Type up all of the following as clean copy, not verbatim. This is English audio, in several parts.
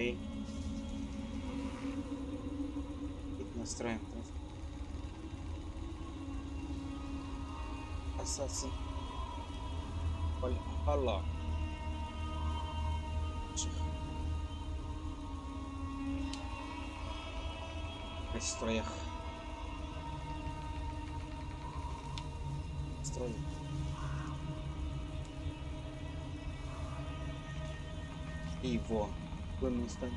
И настроим Assassin Valhalla. Пристроях. Строй. И его выносим.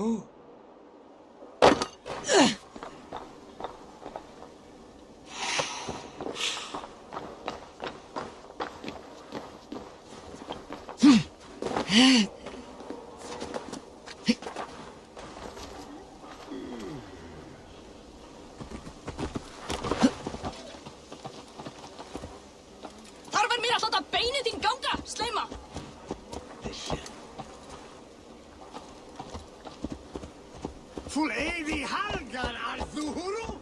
Oh. Þarf mér að láta beinið þín ganga, sleima! Full evi halgar arzuhuru?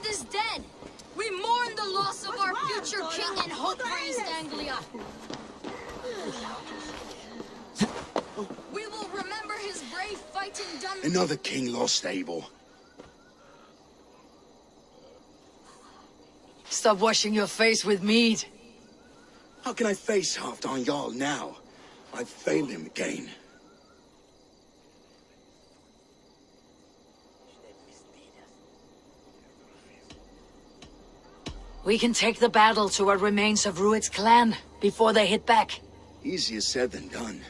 Thorvald is dead. We mourn the loss of our future king and hope for East Anglia. We will remember his brave fight in Dun. Another king lost, Abel. Stop washing your face with mead. How can I face Halfdan Jarl now? I've failed him again. We can take the battle to what remains of Rued's clan before they hit back. Easier said than done.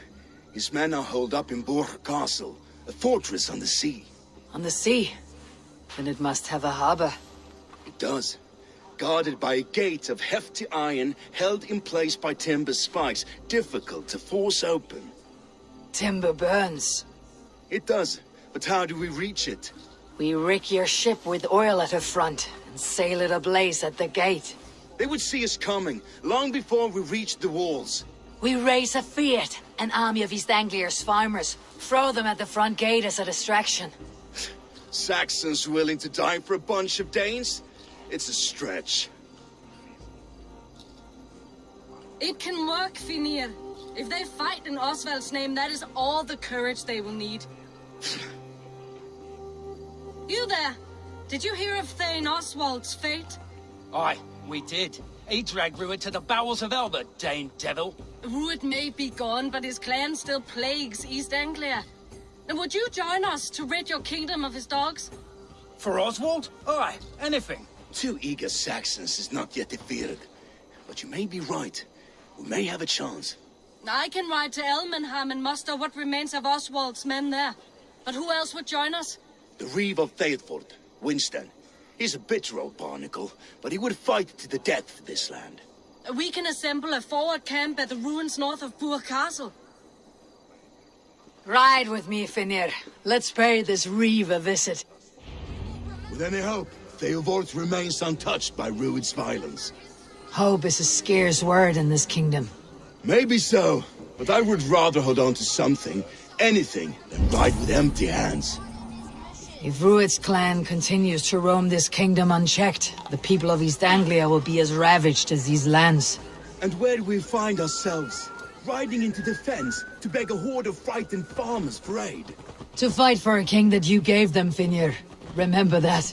His men are holed up in Borg Castle, a fortress on the sea. On the sea? Then it must have a harbor. It does. Guarded by a gate of hefty iron, held in place by timber spikes, difficult to force open. Timber burns. It does, but how do we reach it? We rig your ship with oil at her front and sail it ablaze at the gate. They would see us coming, long before we reached the walls. We raise a fiat, an army of East Anglia's farmers, throw them at the front gate as a distraction. Saxons willing to die for a bunch of Danes? It's a stretch. It can work, Finir. If they fight in Oswald's name, that is all the courage they will need. You there? Did you hear of Thane Oswald's fate? Aye, we did. He dragged Rued to the bowels of Elba, Dane devil. Rued may be gone, but his clan still plagues East Anglia. And would you join us to rid your kingdom of his dogs? For Oswald? Aye, anything. 2 eager Saxons is not yet defeated. But you may be right. We may have a chance. I can ride to Elmenham and muster what remains of Oswald's men there. But who else would join us? The Reeve of Thetford, Winston. He's a bitter old barnacle, but he would fight to the death for this land. We can assemble a forward camp at the ruins north of Burg Castle. Ride with me, Finir. Let's pay this Reeve a visit. With any hope, Theodort remains untouched by Rued's violence. Hope is a scarce word in this kingdom. Maybe so, but I would rather hold on to something, anything, than ride with empty hands. If Rued's clan continues to roam this kingdom unchecked, the people of East Anglia will be as ravaged as these lands. And where do we find ourselves? Riding into defense to beg a horde of frightened farmers for aid. To fight for a king that you gave them, Finir. Remember that.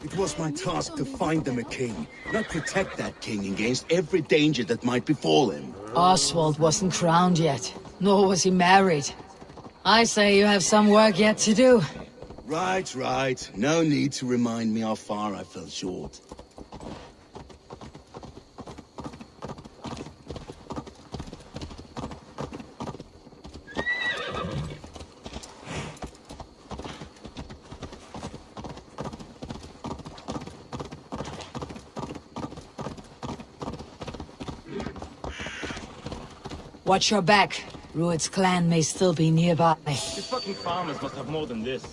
It was my task to find them a king, not protect that king against every danger that might befall him. Oswald wasn't crowned yet, nor was he married. I say you have some work yet to do. Right, right. No need to remind me how far I fell short. Watch your back. Rued's clan may still be nearby. These fucking farmers must have more than this.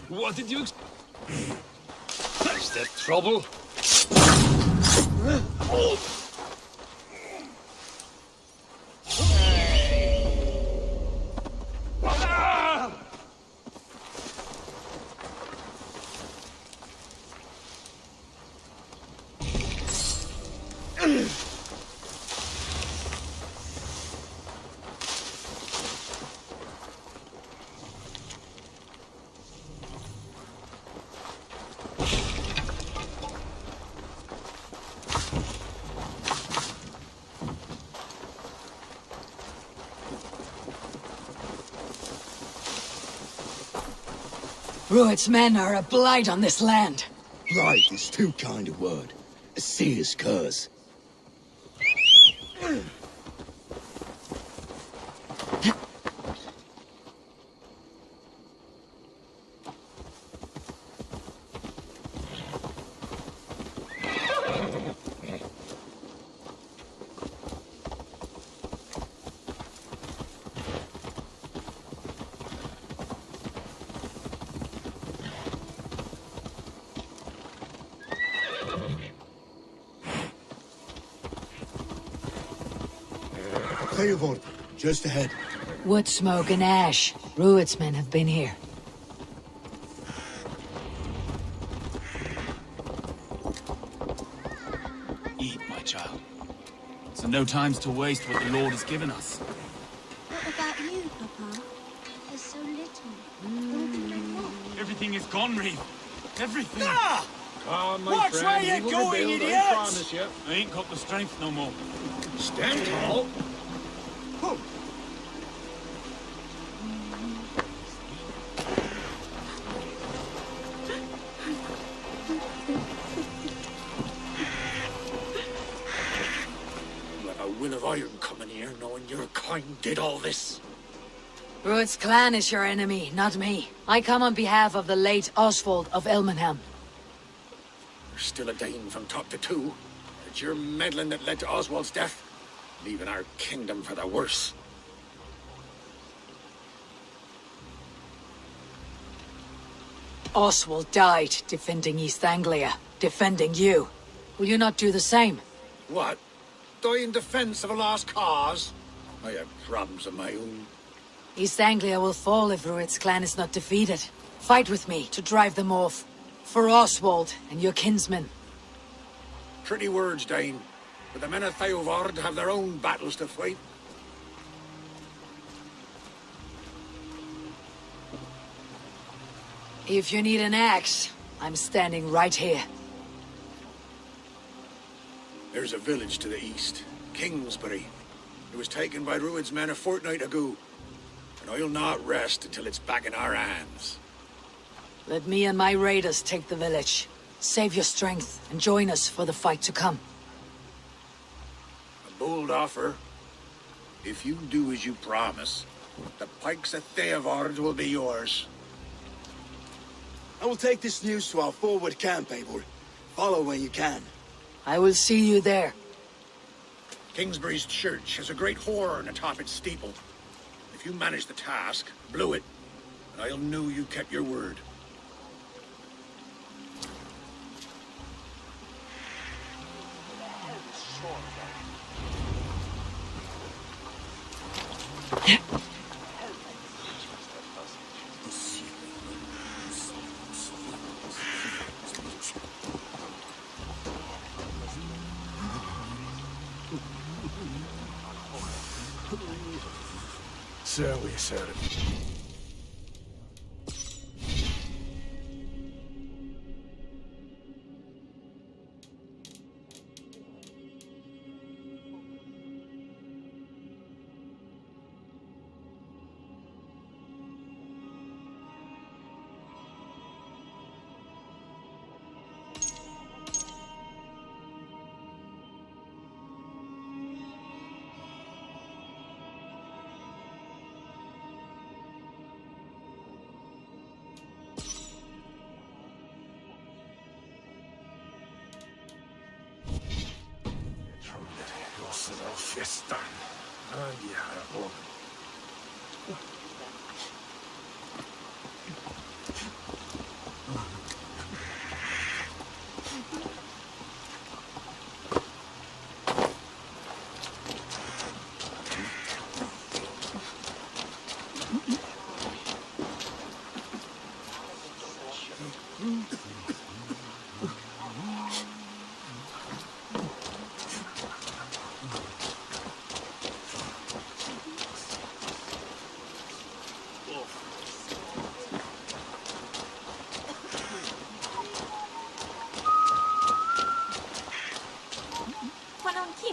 What did you Is that trouble? Rued's men are a blight on this land. Blight is too kind a word. A serious curse. Theodort, just ahead. Wood smoke and ash. Rued's men have been here. child. So no time's to waste what the Lord has given us. What about you, Papa? There's so little. Everything is gone, Reeve. Everything. Ah! Ah, my Watch friend, where we you're will going, rebuild, idiots! I promise you. I ain't got the strength no more. Stand tall. You have a will of iron coming here, knowing your kind did all this. Rued's clan is your enemy, not me. I come on behalf of the late Oswald of Elmenham. There's still a Dane from top to two. It's your meddling that led to Oswald's death, leaving our kingdom for the worse. Oswald died defending East Anglia, defending you. Will you not do the same? What? Die in defense of a lost cause? I have problems of my own. East Anglia will fall if Rued's clan is not defeated. Fight with me to drive them off. For Oswald and your kinsmen. Pretty words, Dane. But the men of Theovard have their own battles to fight. If you need an axe, I'm standing right here. There's a village to the east, Kingsbury. It was taken by Rued's men a fortnight ago. And I'll not rest until it's back in our hands. Let me and my raiders take the village. Save your strength and join us for the fight to come. A bold offer. If you do as you promise, the pikes of Theovard will be yours. I will take this news to our forward camp, Abel. Follow when you can. I will see you there. Kingsbury's church has a great horn atop its steeple. If you manage the task, blow it, and I'll know you kept your word. Certainly, sir. Fiesta. Andiamo.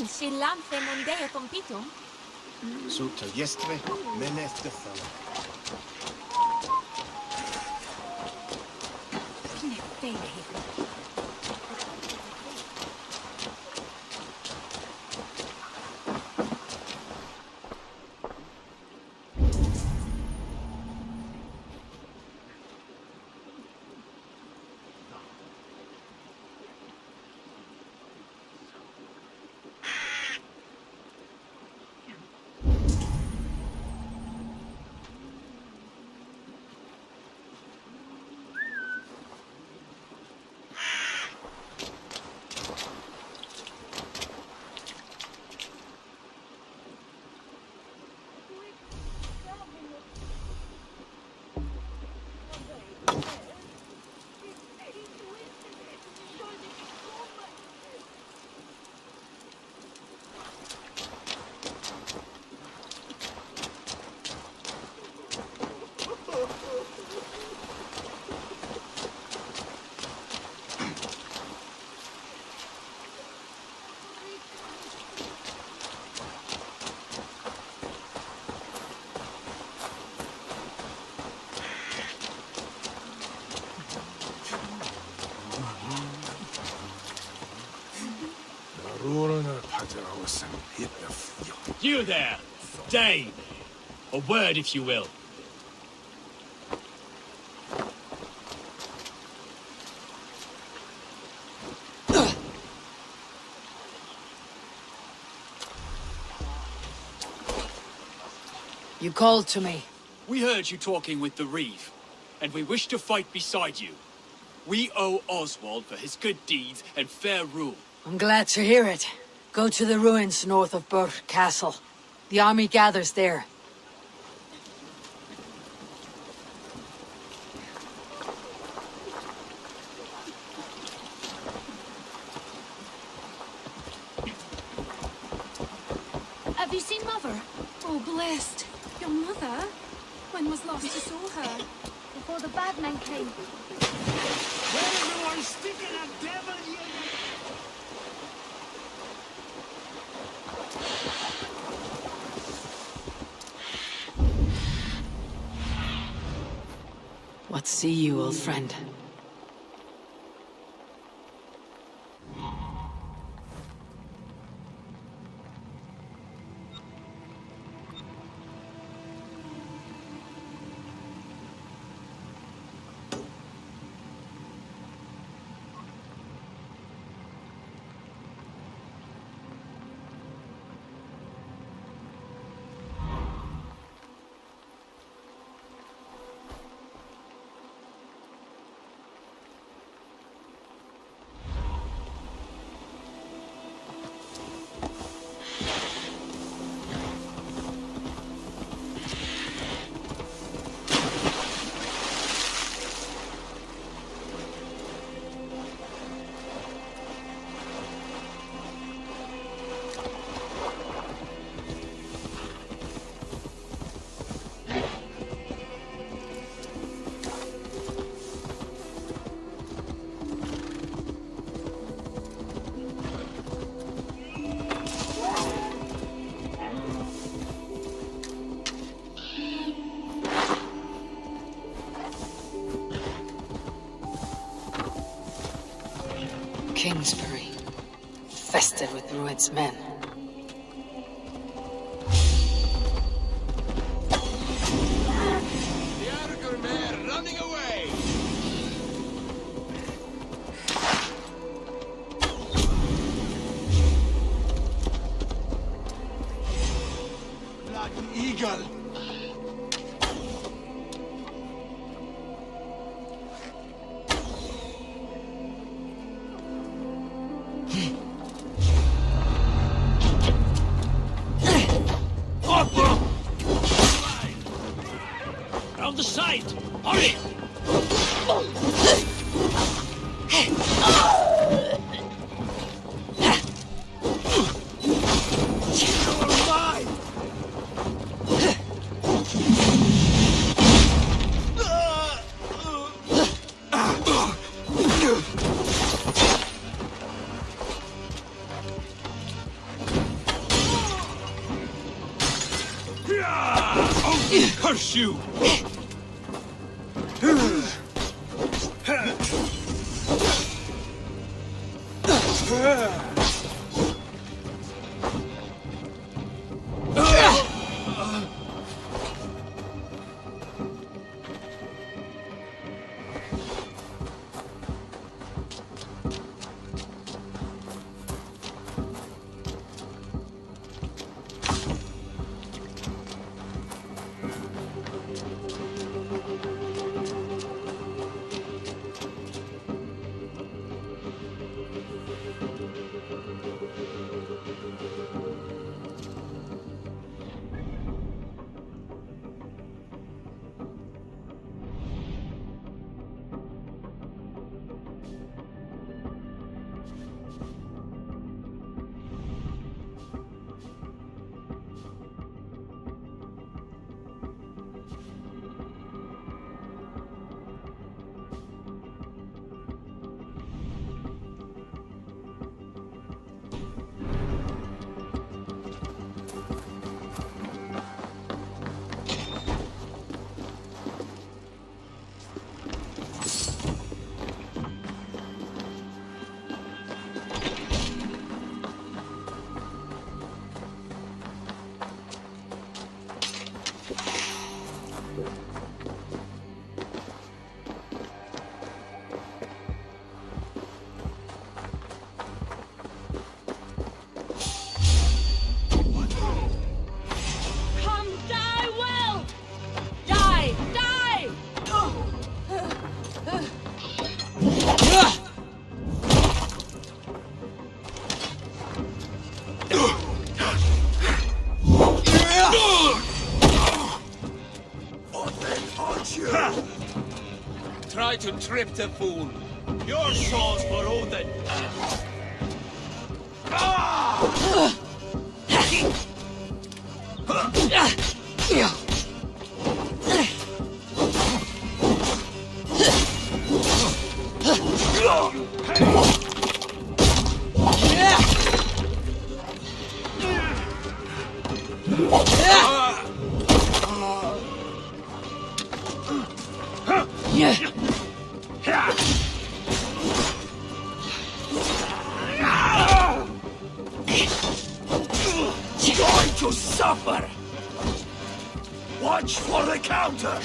Sillam femondea compitum? Sutta jestre menestefala. Rosen, hit the field. You there, Dane. A word, if you will. You called to me. We heard you talking with the Reeve, and we wish to fight beside you. We owe Oswald for his good deeds and fair rule. I'm glad to hear it. Go to the ruins north of Burke Castle. The army gathers there. Have you seen Mother? Oh, blessed. Your mother? When was last you saw her? Before the bad men came. Everyone sticking a devil, you... What see you, old friend? Kingsbury, infested with Rued's men. The Arger mare running away! Bloody eagle! On the side! Hurry! Oh, curse you! trip to fool. Your sauce for Odin. Ah! Going to suffer! Watch for the counter!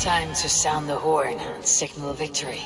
Time to sound the horn and signal victory.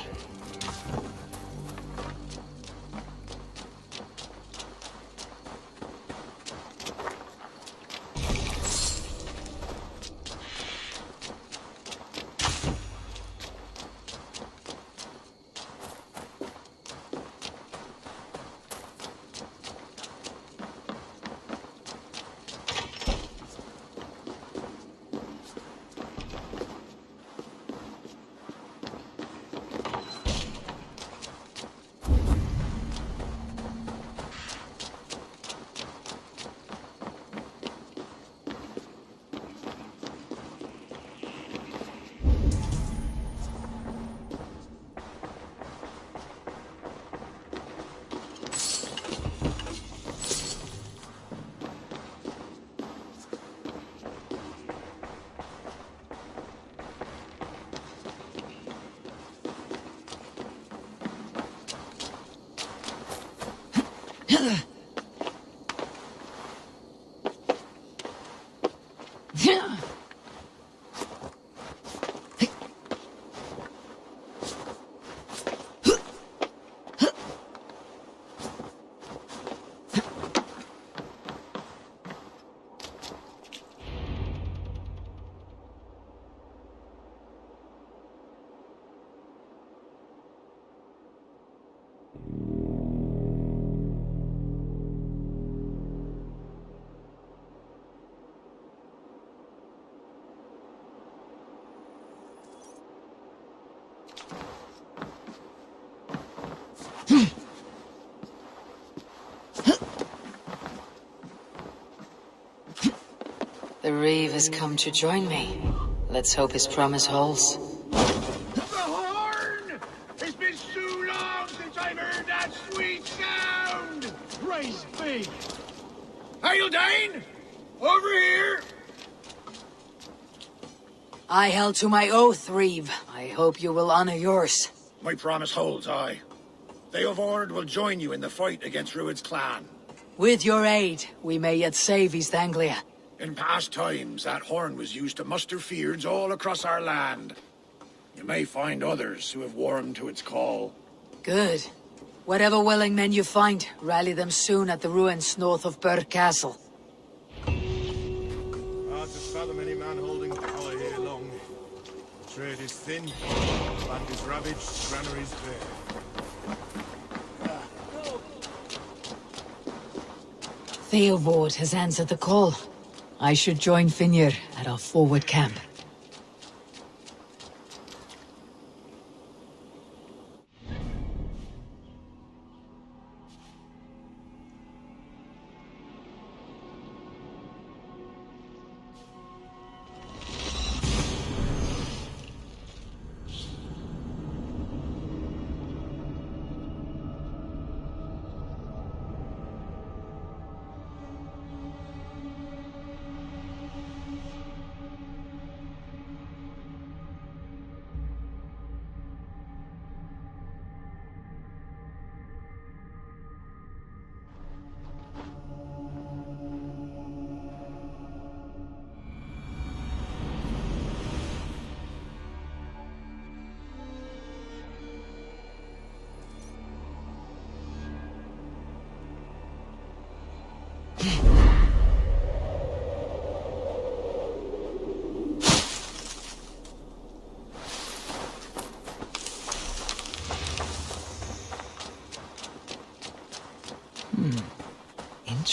The Reeve has come to join me. Let's hope his promise holds. The horn! It's been so long since I've heard that sweet sound! Praise be! Hildane! Over here! I held to my oath, Reeve. I hope you will honor yours. My promise holds, aye. Theovord will join you in the fight against Rued's clan. With your aid, we may yet save East Anglia. In past times, that horn was used to muster feards all across our land. You may find others who have warmed to its call. Good. Whatever willing men you find, rally them soon at the ruins north of Burr Castle. Hard to fathom any man holding power here long. The trade is thin, land is ravaged, granaries bare. Theovord has answered the call. I should join Finir at our forward camp.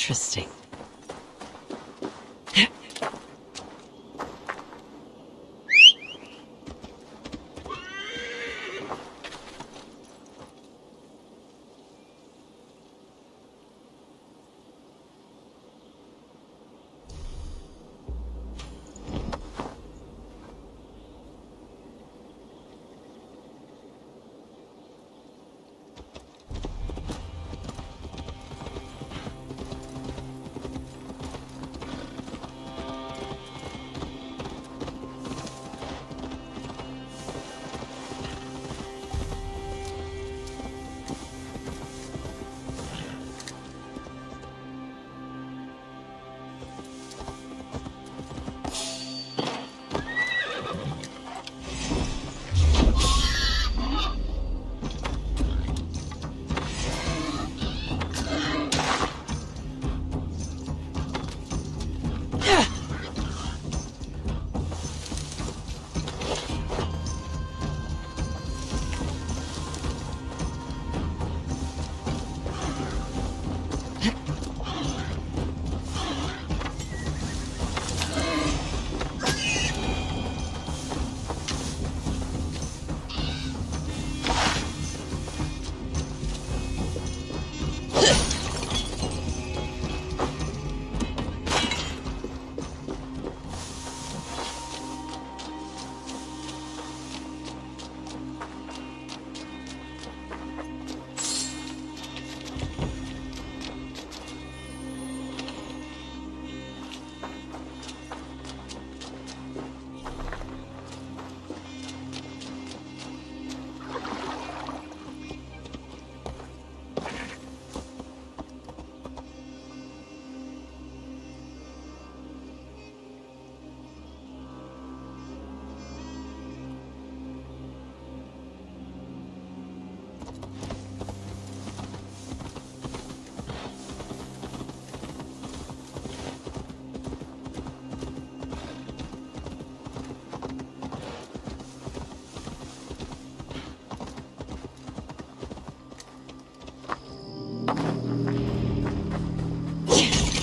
Interesting.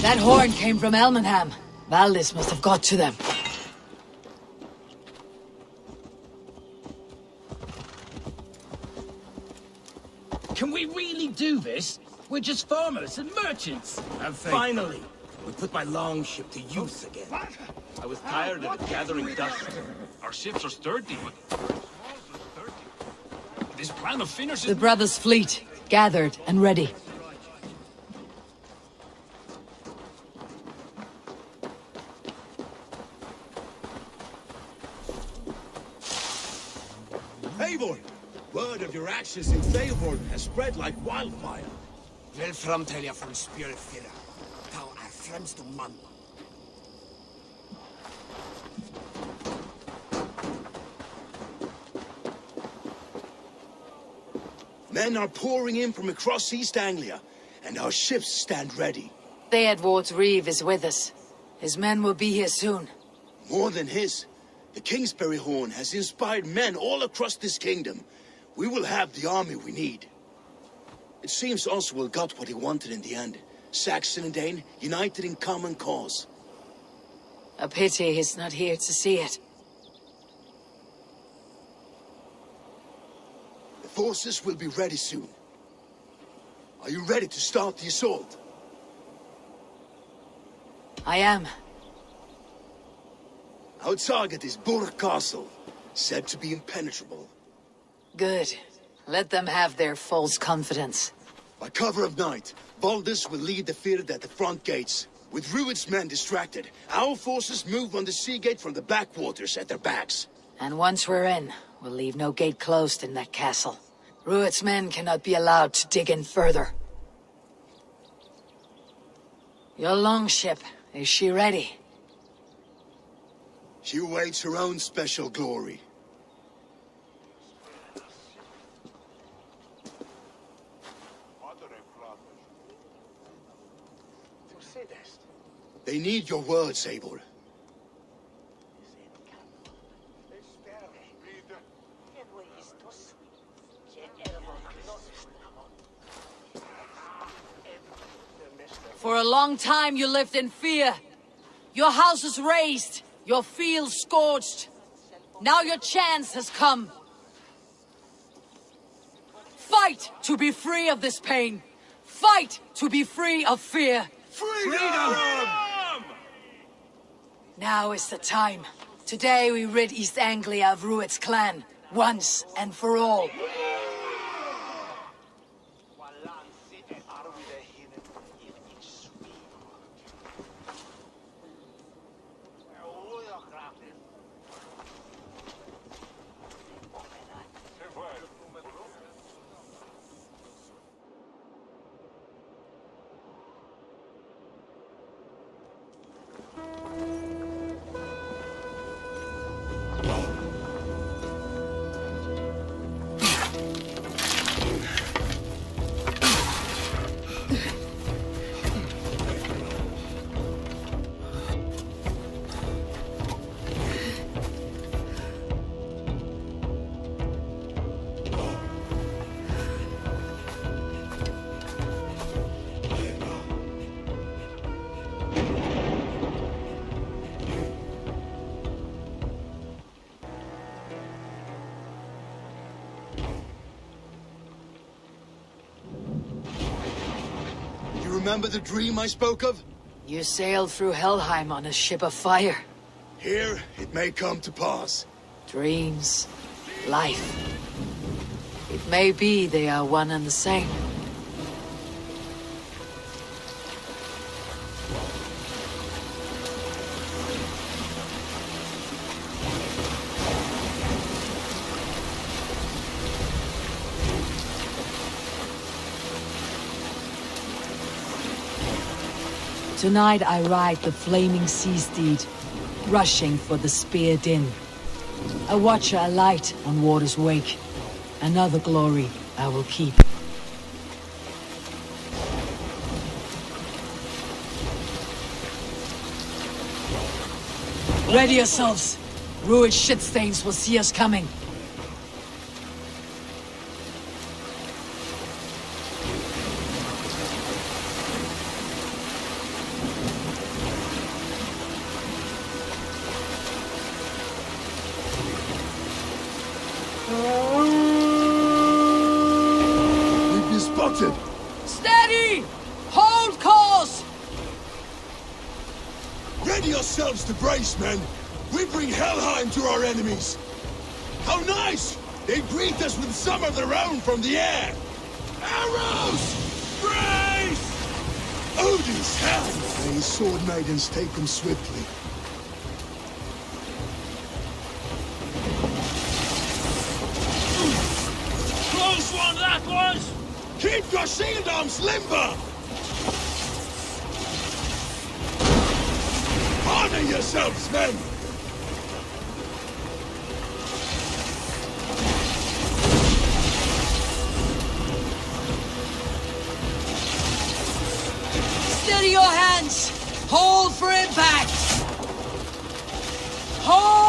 That horn came from Elmenham. Valdis must have got to them. Can we really do this? We're just farmers and merchants. Finally, we put my longship to use again. I was tired of it gathering dust. Our ships are sturdy, but... This plan of finishes... The brothers' fleet, gathered and ready. Eivor! Word of your actions in Veilborn has spread like wildfire. Vel framtelja från Spjörfyra. Tau är främst man. Men are pouring in from across East Anglia, and our ships stand ready. Theodward's Reeve is with us. His men will be here soon. More than his. The Kingsbury Horn has inspired men all across this kingdom. We will have the army we need. It seems Oswald got what he wanted in the end. Saxon and Dane united in common cause. A pity he's not here to see it. The forces will be ready soon. Are you ready to start the assault? I am. Our target is Burg Castle, said to be impenetrable. Good. Let them have their false confidence. By cover of night, Baldus will lead the Fird at the front gates. With Rued's men distracted, our forces move on the sea gate from the backwaters at their backs. And once we're in, we'll leave no gate closed in that castle. Rued's men cannot be allowed to dig in further. Your longship, is she ready? She awaits her own special glory. They need your words, Eivor. For a long time you lived in fear. Your houses razed, your fields scorched. Now your chance has come. Fight to be free of this pain. Fight to be free of fear. Freedom! Now is the time. Today we rid East Anglia of Rued's clan, once and for all. Remember the dream I spoke of? You sailed through Helheim on a ship of fire. Here, it may come to pass. Dreams, life. It may be they are one and the same. Tonight I ride the flaming sea steed, rushing for the spear din. A watcher alight on water's wake. Another glory I will keep. Ready yourselves. Rued shitstains will see us coming. Steady! Hold course! Ready yourselves to brace, men! We bring Helheim to our enemies! How nice! They greet us with some of their own from the air! Arrows! Brace! Odin's helm! May his sword maidens take them swiftly. Close one, that was! Keep your shield arms limber! Honor yourselves, men! Steady your hands! Hold for impact! Hold!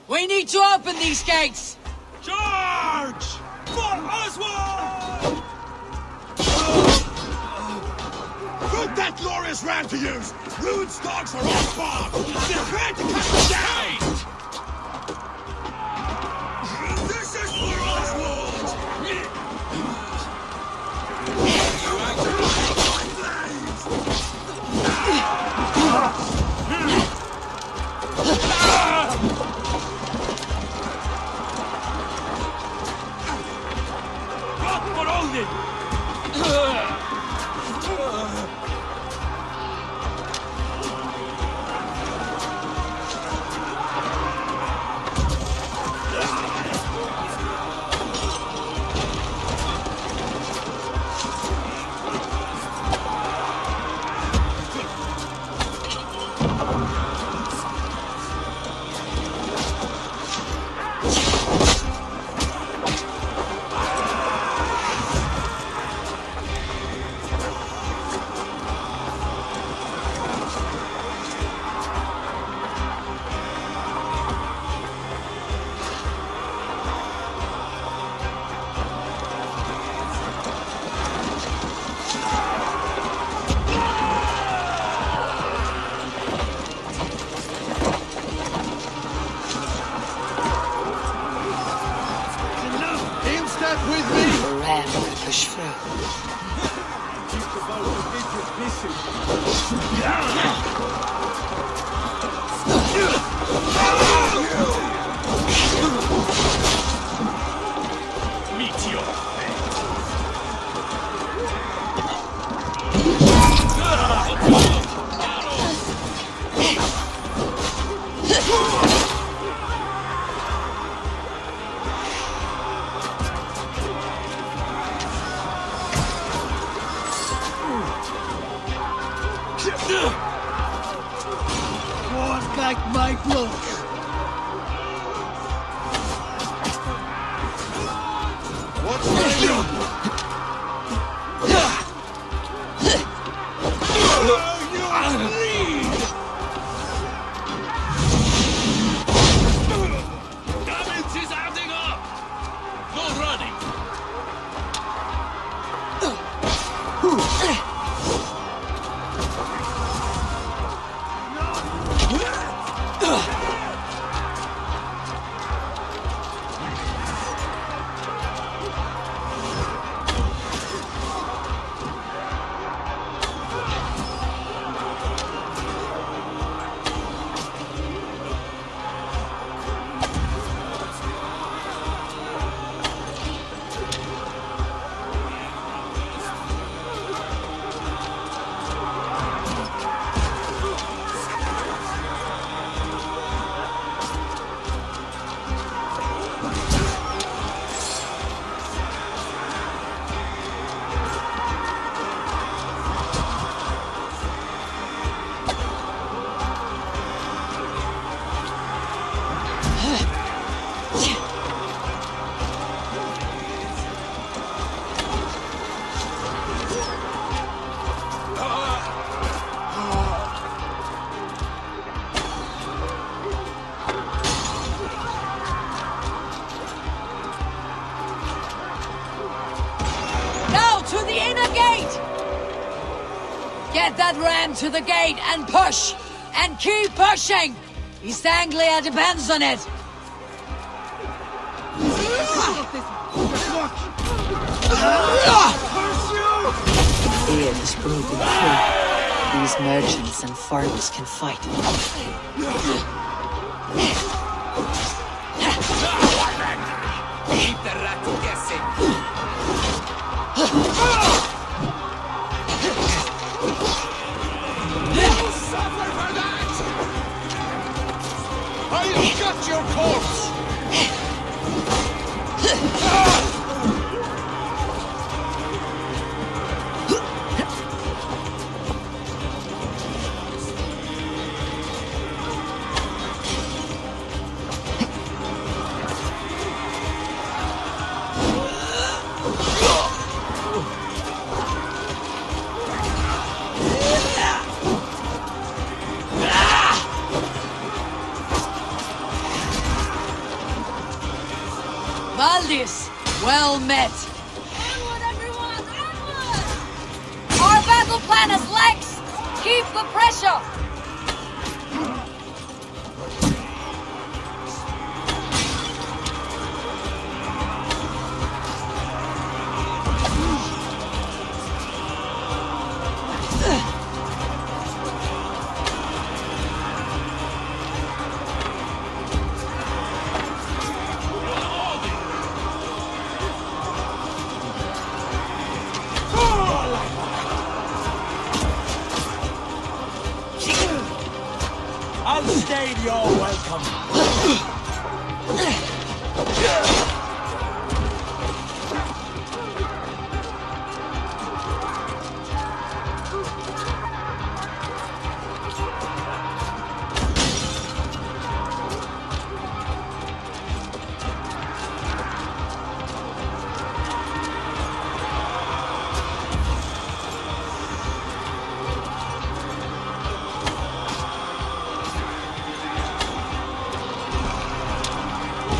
We need to open these gates! Charge! For Oswald! Put that glorious ram to use! Rude's dogs are on fire! Prepare to cut them down! This is for Oswald! about to get Meteor. Want back my cloak. What's going on? Damage is adding up. No running. Get that ram to the gate and push! And keep pushing! East Anglia depends on it! Fear is broken through. These merchants and farmers can fight. Keep the rat guessing. You'll suffer for that! I'll cut your corpse! Valdis, well met. Onward, everyone! Onward! Our battle plan has legs! Keep the pressure! I'll stay your welcome.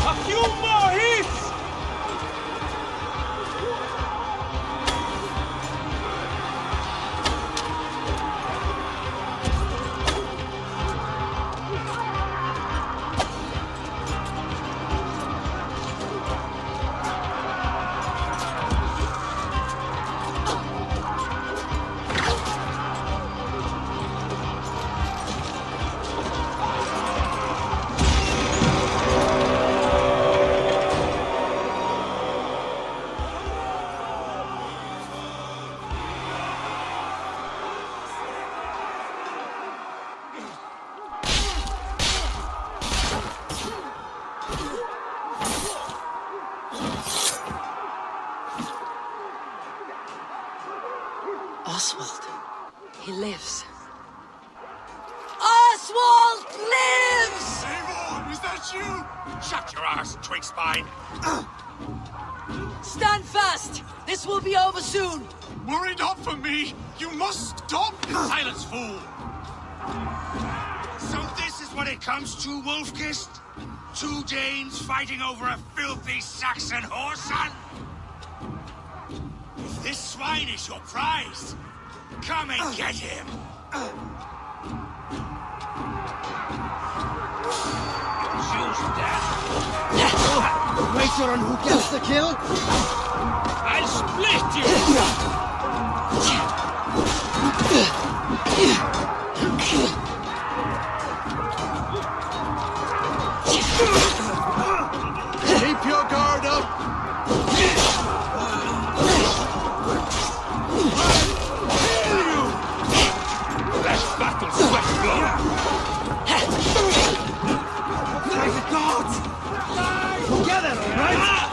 A few more hits! He lives. Oswald lives! Eivor, is that you? Shut your ass, twig spine. Stand fast! This will be over soon! Worry not for me. You must stop. Silence, fool. So this is what it comes to, Wolfkist? 2 Danes fighting over a filthy Saxon whoreson? If this swine is your prize, come and get him. Choose death. Wager on who gets the kill? I'll split you! Keep your guard up! Let's battle sweat blood! By the gods! Together, all right?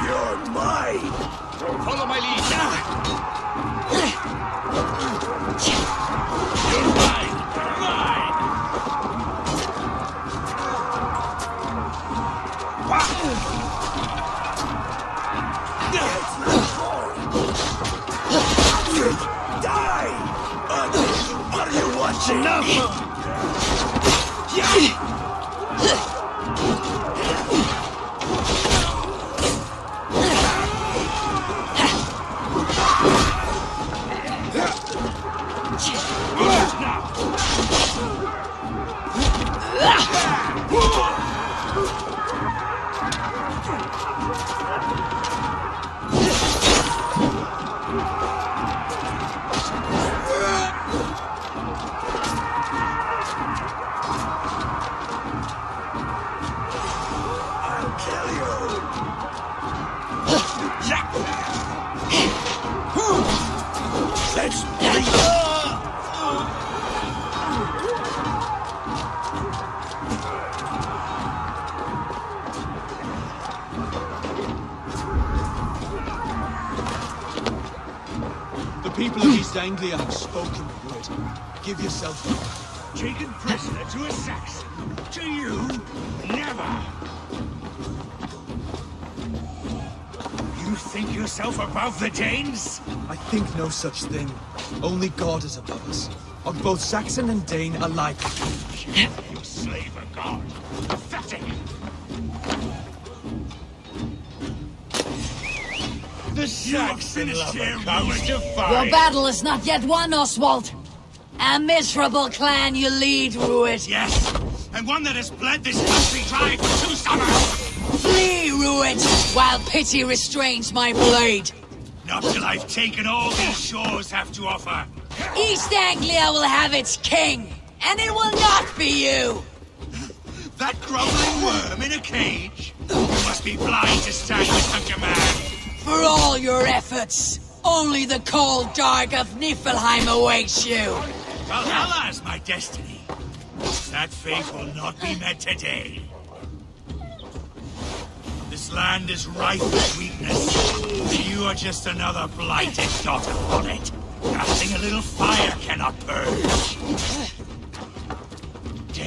You're mine! Follow my lead! You're mine! Mine! Die! Are you watching? Enough! The people of East Anglia have spoken the word. Give yourself up. Taken prisoner to a Saxon? To you? Never! You think yourself above the Danes? I think no such thing. Only God is above us. On both Saxon and Dane alike. You slave a god. Pathetic! The Saxon lover comes to fight! Your battle is not yet won, Oswald! A miserable clan you lead, Ruit. Yes, and one that has bled this country dry for 2 summers! Flee, Ruit, while pity restrains my blade. Not till I've taken all these shores have to offer. East Anglia will have its king, and it will not be you! That groveling worm in a cage? You must be blind to stand with such a man. For all your efforts, only the cold dark of Niflheim awaits you. Valhalla is my destiny. That fate will not be met today. This land is rife with weakness. You are just another blighted dot upon it. Nothing a little fire cannot purge.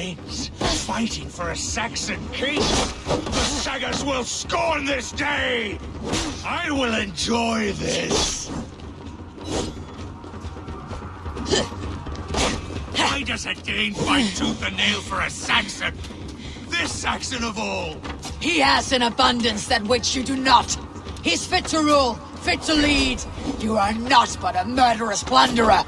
Danes fighting for a Saxon king. The Sagas will scorn this day. I will enjoy this. Why does a Dane fight tooth and nail for a Saxon? This Saxon of all. He has an abundance that which you do not. He's fit to rule, fit to lead. You are not but a murderous plunderer.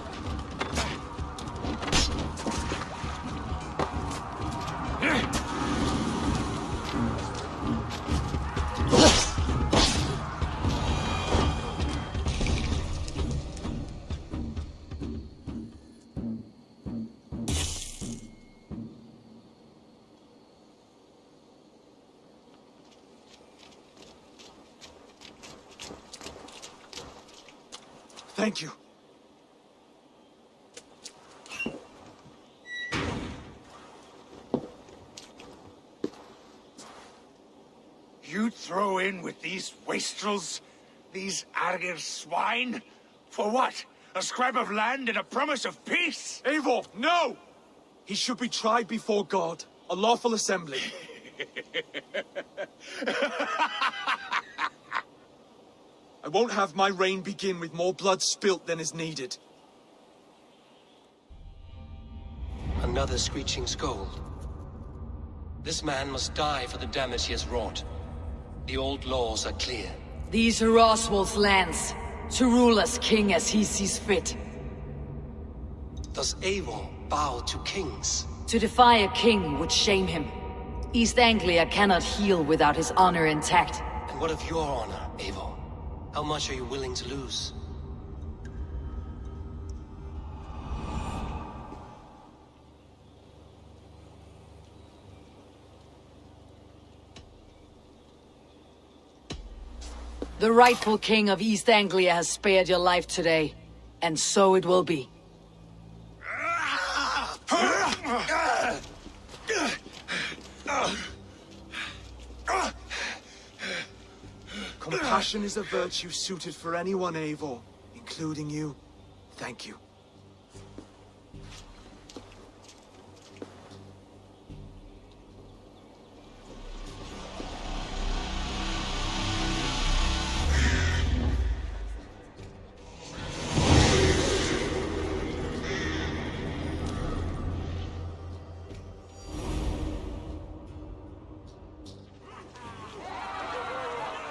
Thank you. You throw in with these wastrels? These Argir swine? For what? A scrap of land and a promise of peace? Eivor, no! He should be tried before God, a lawful assembly. I won't have my reign begin with more blood spilt than is needed. Another screeching scold. This man must die for the damage he has wrought. The old laws are clear. These are Oswald's lands, to rule as king as he sees fit. Does Eivor bow to kings? To defy a king would shame him. East Anglia cannot heal without his honor intact. And what of your honor, Eivor? How much are you willing to lose? The rightful king of East Anglia has spared your life today, and so it will be. Compassion is a virtue suited for anyone, Eivor, including you. Thank you.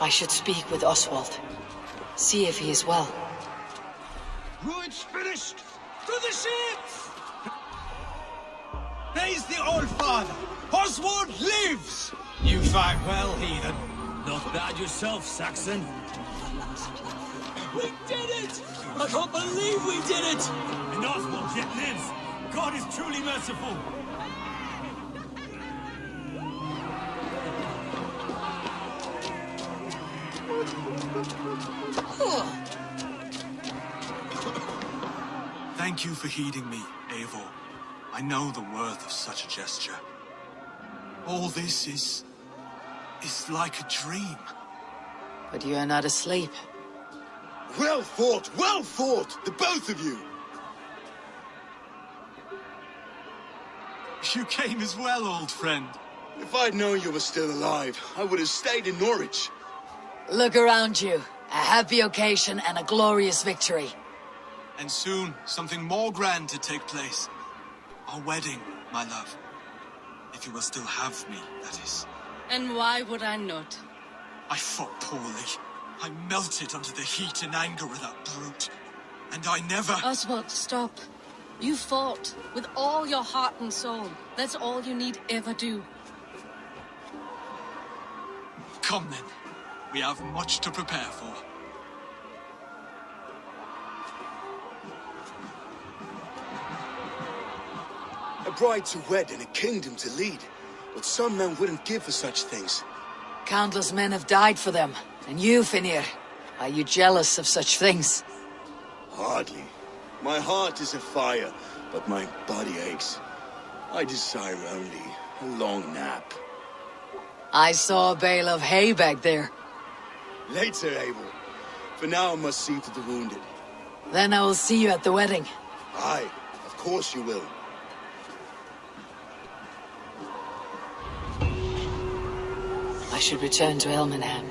I should speak with Oswald. See if he is well. It's finished! To the ships! Praise the Old Father! Oswald lives! You fight well, heathen. Not bad yourself, Saxon. We did it! I can't believe we did it! And Oswald yet lives! God is truly merciful! Thank you for heeding me, Eivor. I know the worth of such a gesture. All this is like a dream. But you are not asleep. Well fought, the both of you. You came as well, old friend. If I'd known you were still alive, I would have stayed in Norwich. Look around you. A happy occasion and a glorious victory. And soon, something more grand to take place. Our wedding, my love. If you will still have me, that is. And why would I not? I fought poorly. I melted under the heat and anger of that brute. And I never... Oswald, stop. You fought with all your heart and soul. That's all you need ever do. Come then. We have much to prepare for. A bride to wed and a kingdom to lead. But some men wouldn't give for such things. Countless men have died for them. And you, Finnir, are you jealous of such things? Hardly. My heart is afire, but my body aches. I desire only a long nap. I saw a bale of hay back there. Later, Abel. For now, I must see to the wounded. Then I will see you at the wedding. Aye, of course you will. should return to Elmenham.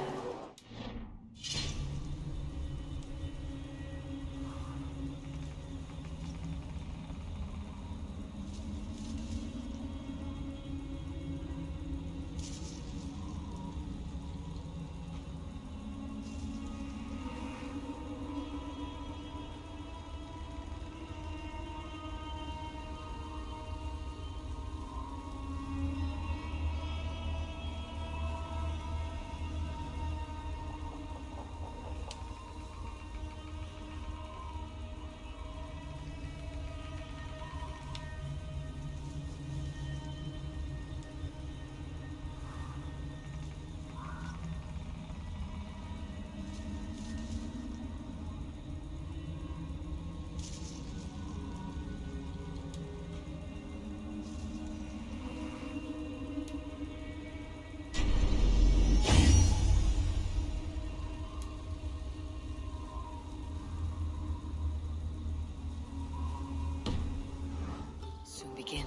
Soon begin.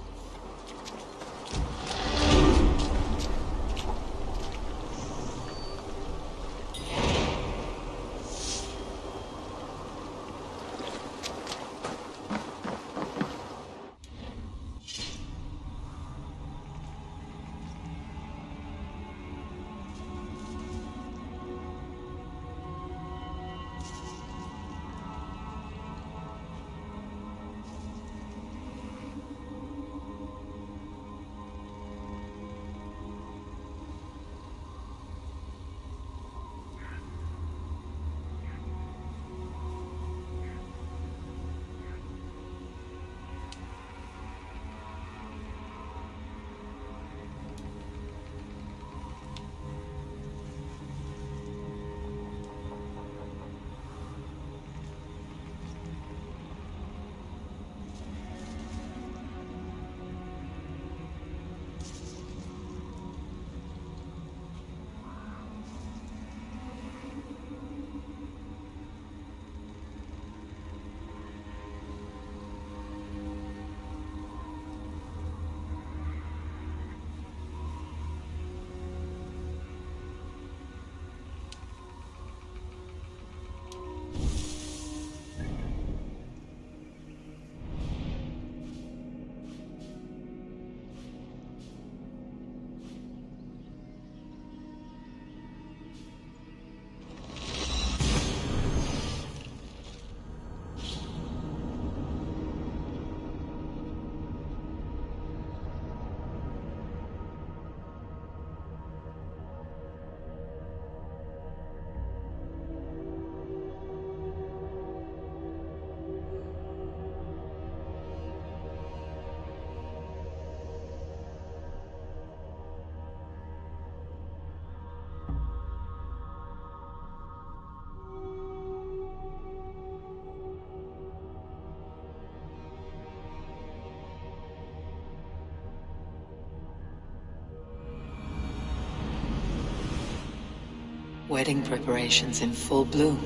Wedding preparations in full bloom.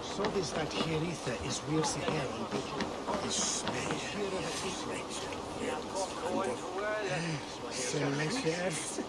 So this that Heritha is real Sahara is Selmechef.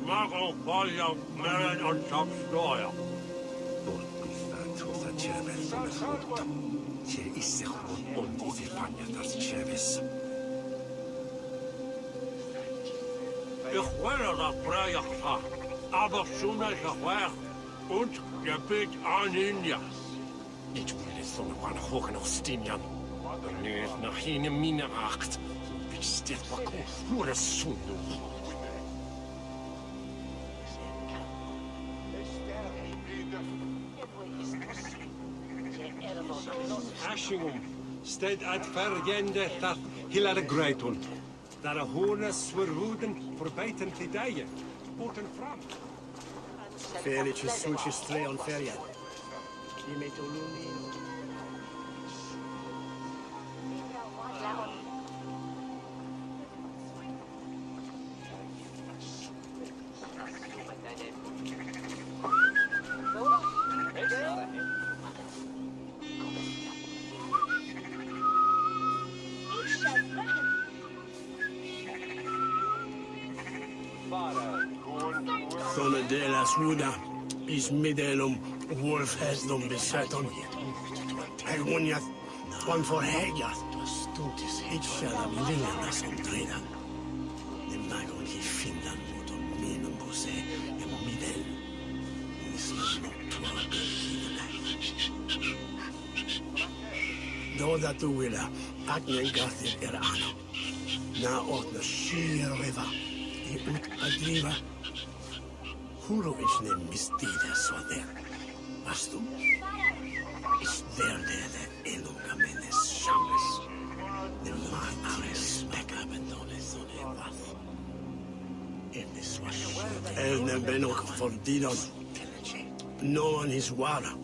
Mago voglio meren on top stoja. Tuossa Chavez on huutta. Se itse on itse panjatas Chavez. Ich will das Brejachta, aber sooner gewährt und gebiet an India. Ich will es von einer hohen Ostinian. Nu is nog geen mine acht. Wie steht wat hoe de zon. Ashingum, steed uit vergende dat Hilare Greitun. Daar de hoornen zwerhoeden verbijten die dijen. Moeten fram. Felice suci streon feria. Imetoluni. Zone de la Suda is middelum wolf has them besetten. Hij wonjat, van voor heijat. Stond is het shall be lingen as om dreden. De magon die Finland moet om menen bose en middel. Is nog twaalf Då dat du willa, aknen gathir ano. Na åtna skyr riva, I ut adriva. Huro is ne mistide så där. Vastu? Is där det enunga menes shames. The man ares spekabendone sone vath. If this was elne benok for didon. No one is water.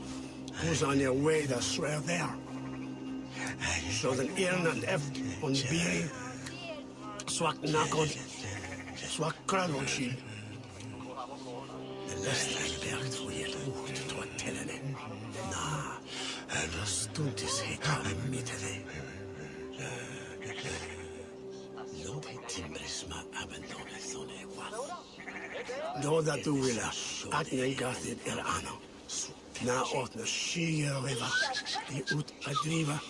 Who's on your way to swear there? So den and eft on biri. Swak nakon. Swak kralonshin. The last I bergt voor je hoed te tellen. Na, en stond is het aan middelen. Lod het timbrisma abandone zone wat. Då dat du willa, aknen gathit ano. Na åtna skyr riva, I ut adriva.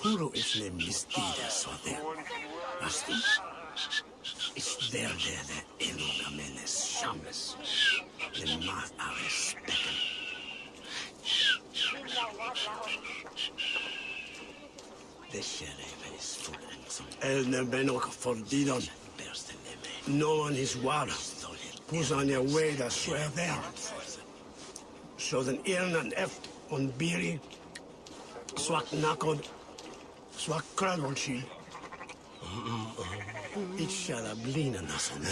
Huro is ne mistide så där. Vastu? Is där det enunga menes shames. The math are specken. The sheriff is full and some. Elne benok for didon. No one is water. Who's on your way to swear there? So den and eft on biri. Swak nakon. Swak kralonshin. It shall have been an assault.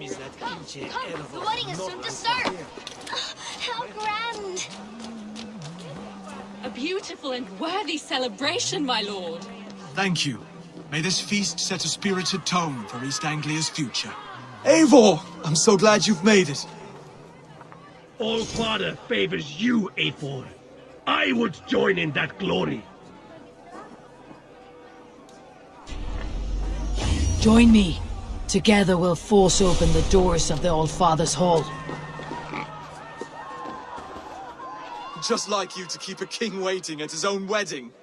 The wedding is soon to start. How grand! A beautiful and worthy celebration, my lord. Thank you. May this feast set a spirited tone for East Anglia's future. Eivor! I'm so glad you've made it. All Father favors you, Eivor. I would join in that glory. Join me. Together we'll force open the doors of the All-Father's Hall. Just like you to keep a king waiting at his own wedding.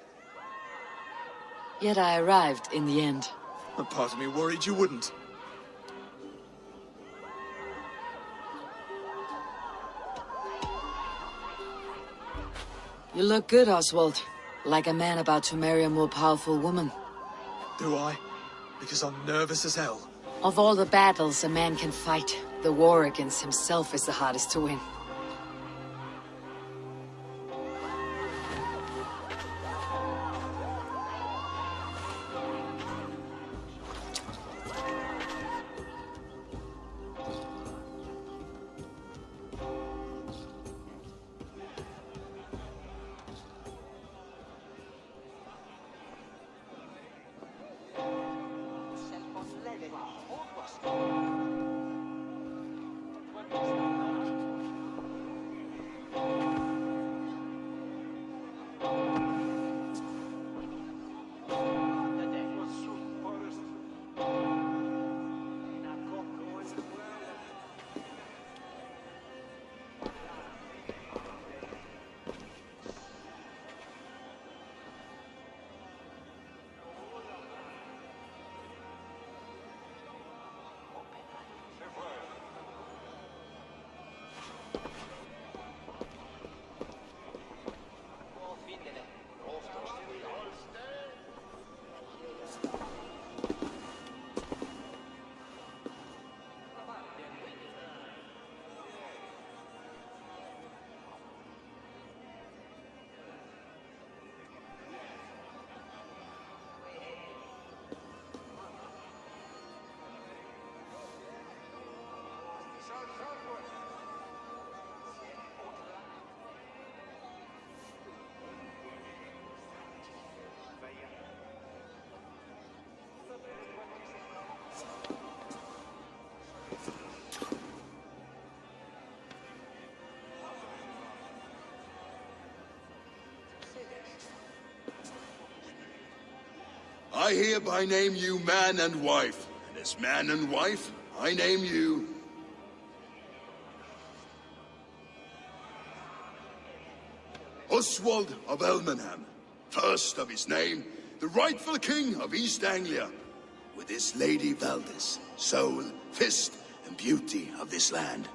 Yet I arrived in the end. A part of me worried you wouldn't. You look good, Oswald. Like a man about to marry a more powerful woman. Do I? Because I'm nervous as hell. Of all the battles a man can fight, the war against himself is the hardest to win. I hereby name you man and wife, and as man and wife, I name you... Oswald of Elmenham, first of his name, the rightful king of East Anglia, with his lady Valdis, soul, fist, and beauty of this land.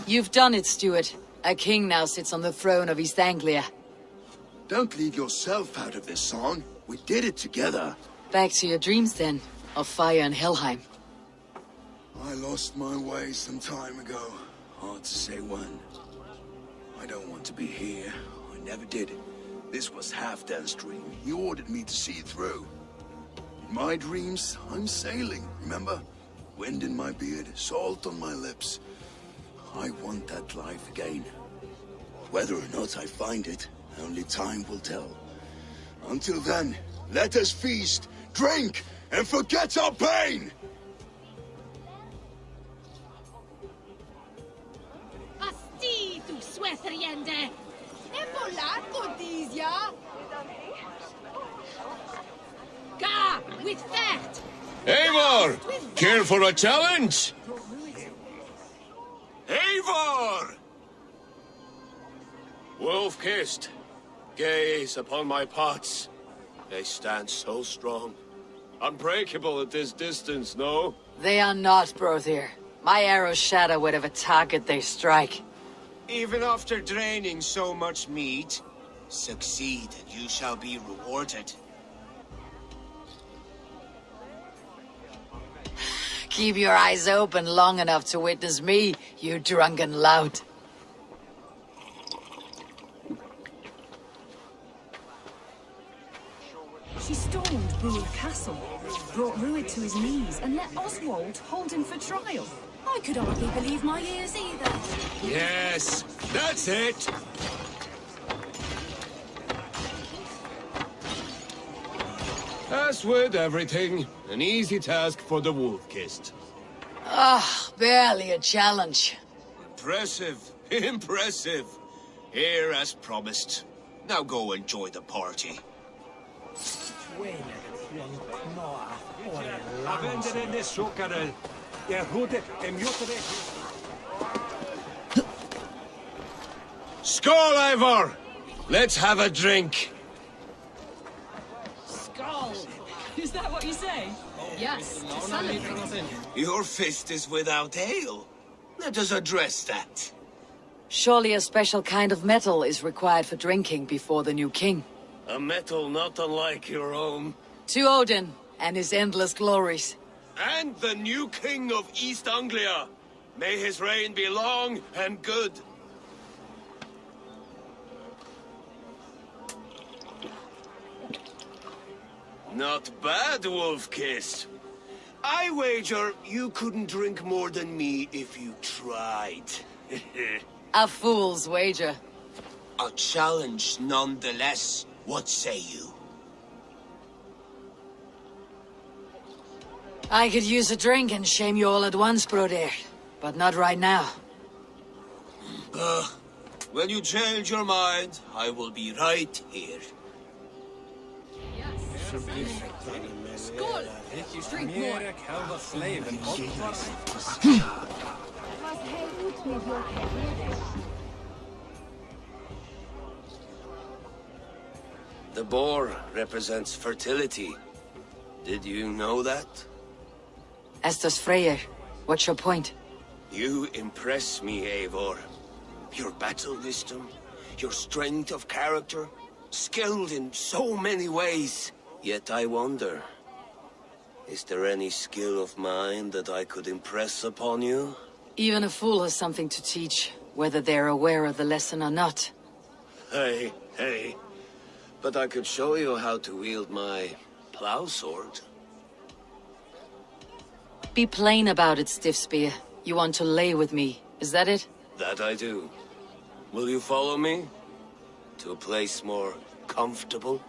You've done it, Stuart. A king now sits on the throne of East Anglia. Don't leave yourself out of this song. We did it together. Back to your dreams, then, of fire and Helheim. I lost my way some time ago. Hard to say when. I don't want to be here. I never did. This was Halfdan's dream. He ordered me to see it through. In my dreams, I'm sailing, remember? Wind in my beard, salt on my lips. I want that life again. Whether or not I find it, only time will tell. Until then, let us feast, drink, and forget our pain! Asti, du Swetheriende! Epolaco, Dizia! Ga, with fat! Eivor! Care for a challenge? Eivor! Wolf-kissed, gaze upon my pots. They stand so strong. Unbreakable at this distance, no? They are not, Brothir. My arrows shatter whatever target they strike. Even after draining so much meat, succeed and you shall be rewarded. Keep your eyes open long enough to witness me, you drunken lout. She stormed Boole Castle, brought Rued to his knees, and let Oswald hold him for trial. I could hardly believe my ears either. Yes, that's it! As with everything, an easy task for the wolf-kissed. Ah, barely a challenge. Impressive, impressive. Here as promised. Now go enjoy the party. Skål, Eivor! Let's have a drink. Skull! Is that what you say? Yes, to celebrate. Your fist is without ale. Let us address that. Surely a special kind of metal is required for drinking before the new king. A metal not unlike your own. To Odin and his endless glories. And the new king of East Anglia. May his reign be long and good. Not bad, Wolf-Kissed. I wager you couldn't drink more than me if you tried. A fool's wager. A challenge nonetheless. What say you? I could use a drink and shame you all at once, Broder. But not right now. When you change your mind, I will be right here. Skål! Drink more. The boar represents fertility. Did you know that? As does Freyr. What's your point? You impress me, Eivor. Your battle wisdom, your strength of character, skilled in so many ways. Yet I wonder, is there any skill of mine that I could impress upon you? Even a fool has something to teach, whether they're aware of the lesson or not. Hey. But I could show you how to wield my plow sword. Be plain about it, Stiff Spear. You want to lay with me, is that it? That I do. Will you follow me? To a place more comfortable?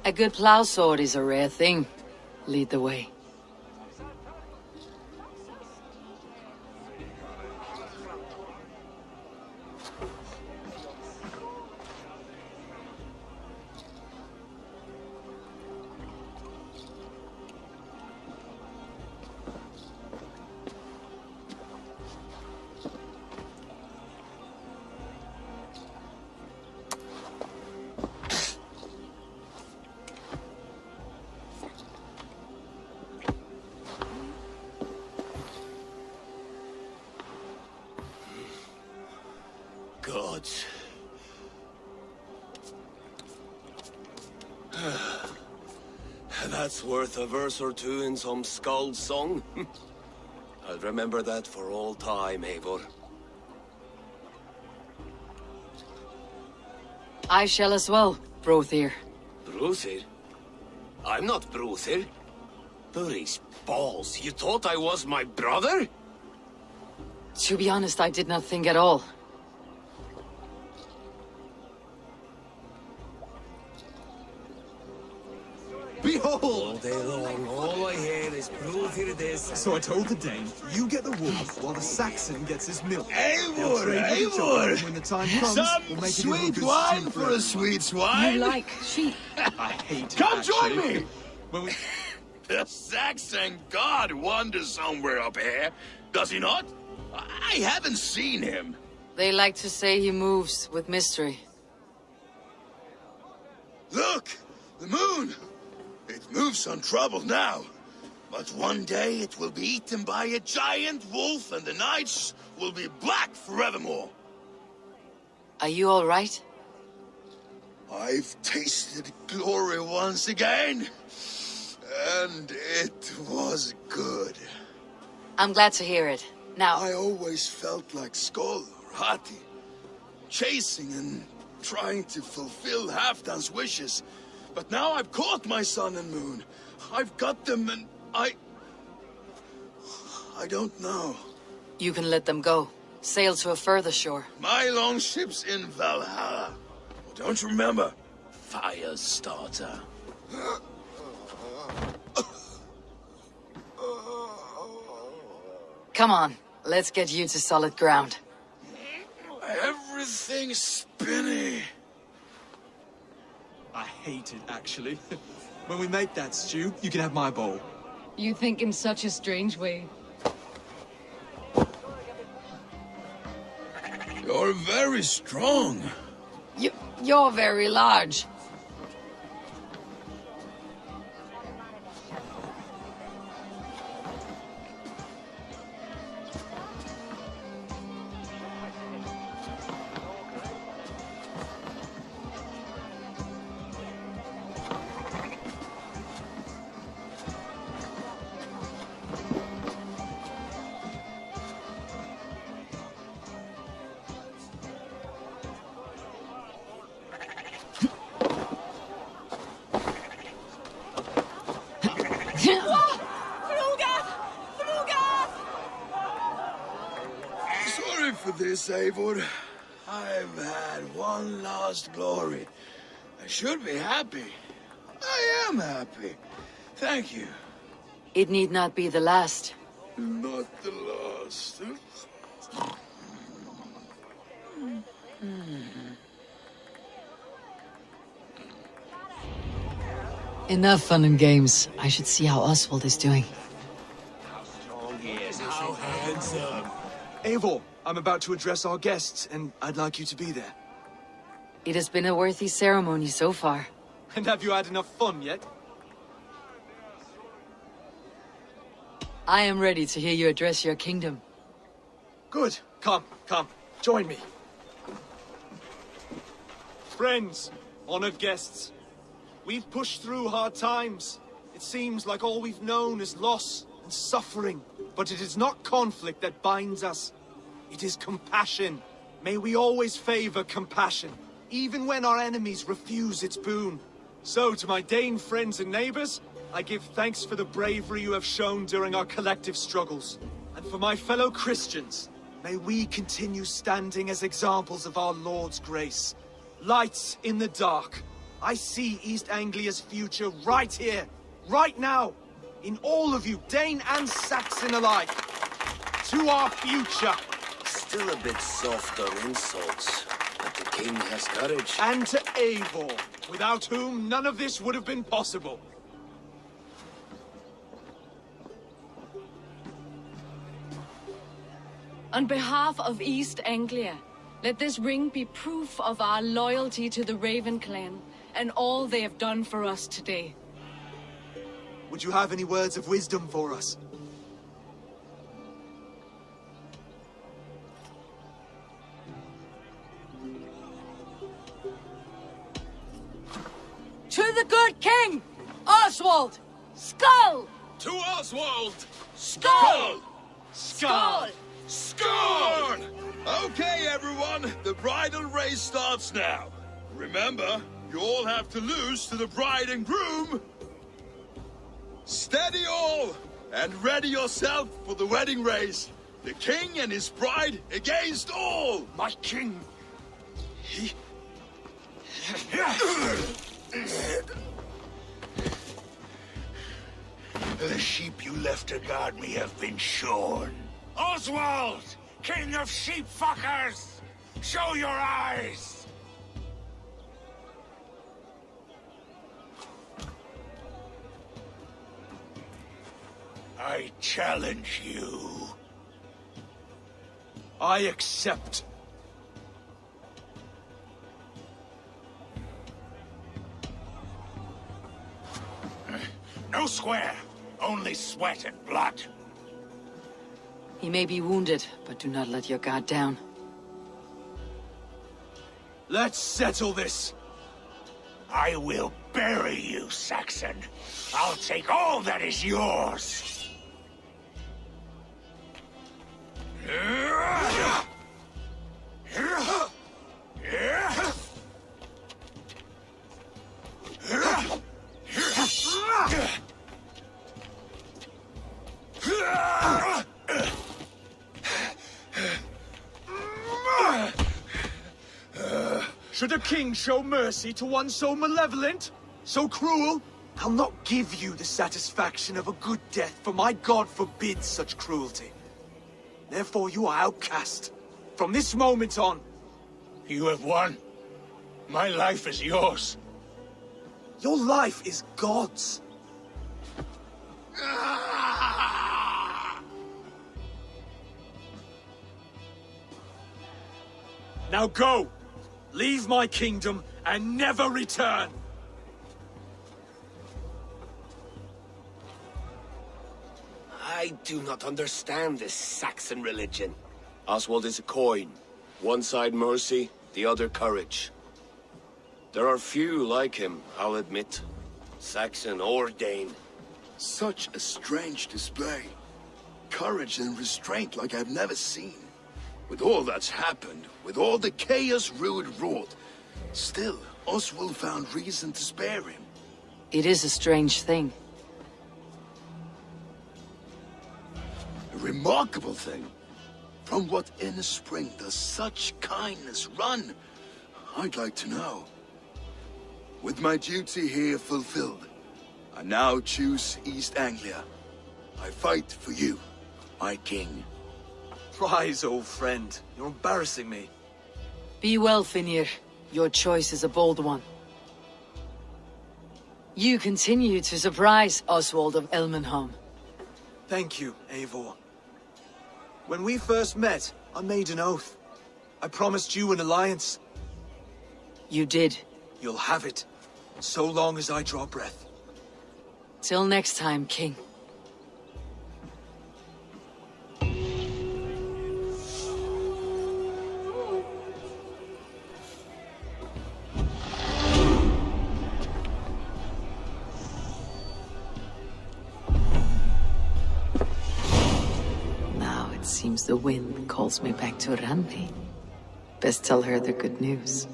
A good plow sword is a rare thing. Lead the way. Gods. That's worth a verse or two in some skald song. I'll remember that for all time, Eivor. I shall as well, Brothir. Brothir? I'm not Brothir. Burry's balls, you thought I was my brother? To be honest, I did not think at all. Behold! All day long, all I hear is Brothir this. So I told the Dane, you get the wolf while the Saxon gets his milk. Eivor! When the time comes, Some we'll make sweet it wine for a sweet swine! You like sheep. I hate it. Come join actually. me! The Saxon god wanders somewhere up here, does he not? I haven't seen him. They like to say he moves with mystery. Look! The moon! roof's untroubled now. But one day it will be eaten by a giant wolf and the nights will be black forevermore. Are you all right? I've tasted glory once again, and it was good. I'm glad to hear it. Now... I always felt like Skoll or Hati, chasing and trying to fulfill Halfdan's wishes. But now I've caught my sun and moon. I've got them and I don't know. You can let them go. Sail to a further shore. My longship's in Valhalla. Don't you remember? Fire starter. Come on, let's get you to solid ground. Everything's spinny. I hate it, actually. When we make that stew, you can have my bowl. You think in such a strange way. You're very strong. You're very large. Sorry for this, Eivor. I've had one last glory. I should be happy. I am happy. Thank you. It need not be the last. Not the last. Enough fun and games. I should see how Oswald is doing. How handsome. Eivor, I'm about to address our guests, and I'd like you to be there. It has been a worthy ceremony so far. And have you had enough fun yet? I am ready to hear you address your kingdom. Good. Come. Join me. Friends, honored guests, we've pushed through hard times. It seems like all we've known is loss and suffering. But it is not conflict that binds us. It is compassion. May we always favor compassion, even when our enemies refuse its boon. So, to my Dane friends and neighbors, I give thanks for the bravery you have shown during our collective struggles. And for my fellow Christians, may we continue standing as examples of our Lord's grace. Lights in the dark. I see East Anglia's future right here, right now. In all of you, Dane and Saxon alike. To our future. Still a bit soft on insults, but the king has courage. And to Eivor, without whom none of this would have been possible. On behalf of East Anglia, let this ring be proof of our loyalty to the Raven clan and all they have done for us today. Would you have any words of wisdom for us? To the good king, Oswald! Skull! To Oswald! Skull! Skull! Skull! Okay, everyone, the bridal race starts now. Remember, you all have to lose to the bride and groom. Steady all, and ready yourself for the wedding race. The king and his bride against all. My king. The sheep you left to guard me have been shorn. Oswald, king of sheep fuckers, show your eyes. I challenge you. I accept. No square, only sweat and blood. He may be wounded, but do not let your guard down. Let's settle this. I will bury you, Saxon. I'll take all that is yours. Should a king show mercy to one so malevolent? So cruel? I'll not give you the satisfaction of a good death, for my god forbids such cruelty. Therefore you are outcast. From this moment on. You have won. My life is yours. Your life is God's. Now go! Leave my kingdom and never return! I do not understand this Saxon religion. Oswald is a coin. One side mercy, the other courage. There are few like him, I'll admit. Saxon or Dane. Such a strange display. Courage and restraint like I've never seen. With all that's happened, with all the chaos Ruud wrought, still, Oswald found reason to spare him. It is a strange thing. A remarkable thing. From what inner spring does such kindness run? I'd like to know. With my duty here fulfilled, I now choose East Anglia. I fight for you, my king. Rise, old friend. You're embarrassing me. Be well, Finir. Your choice is a bold one. You continue to surprise Oswald of Elmenham. Thank you, Eivor. When we first met, I made an oath. I promised you an alliance. You did. You'll have it, so long as I draw breath. Till next time, King. Seems the wind calls me back to Randi. Best tell her the good news.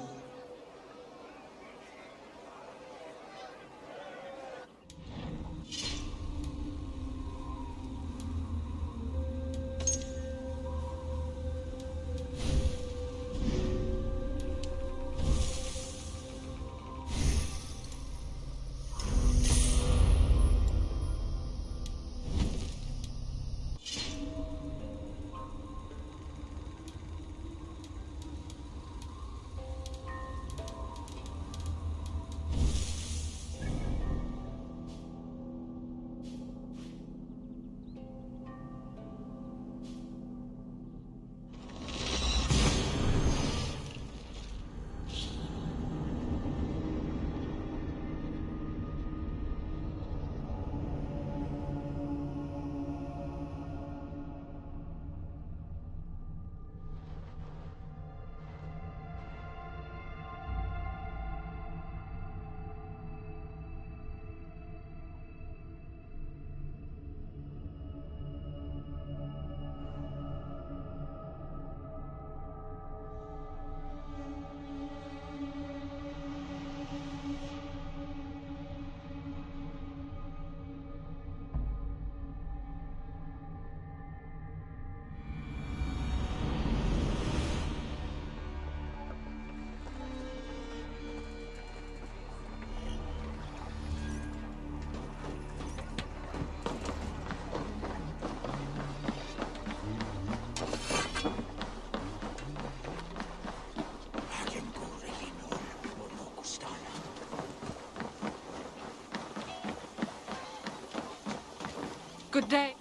Good day.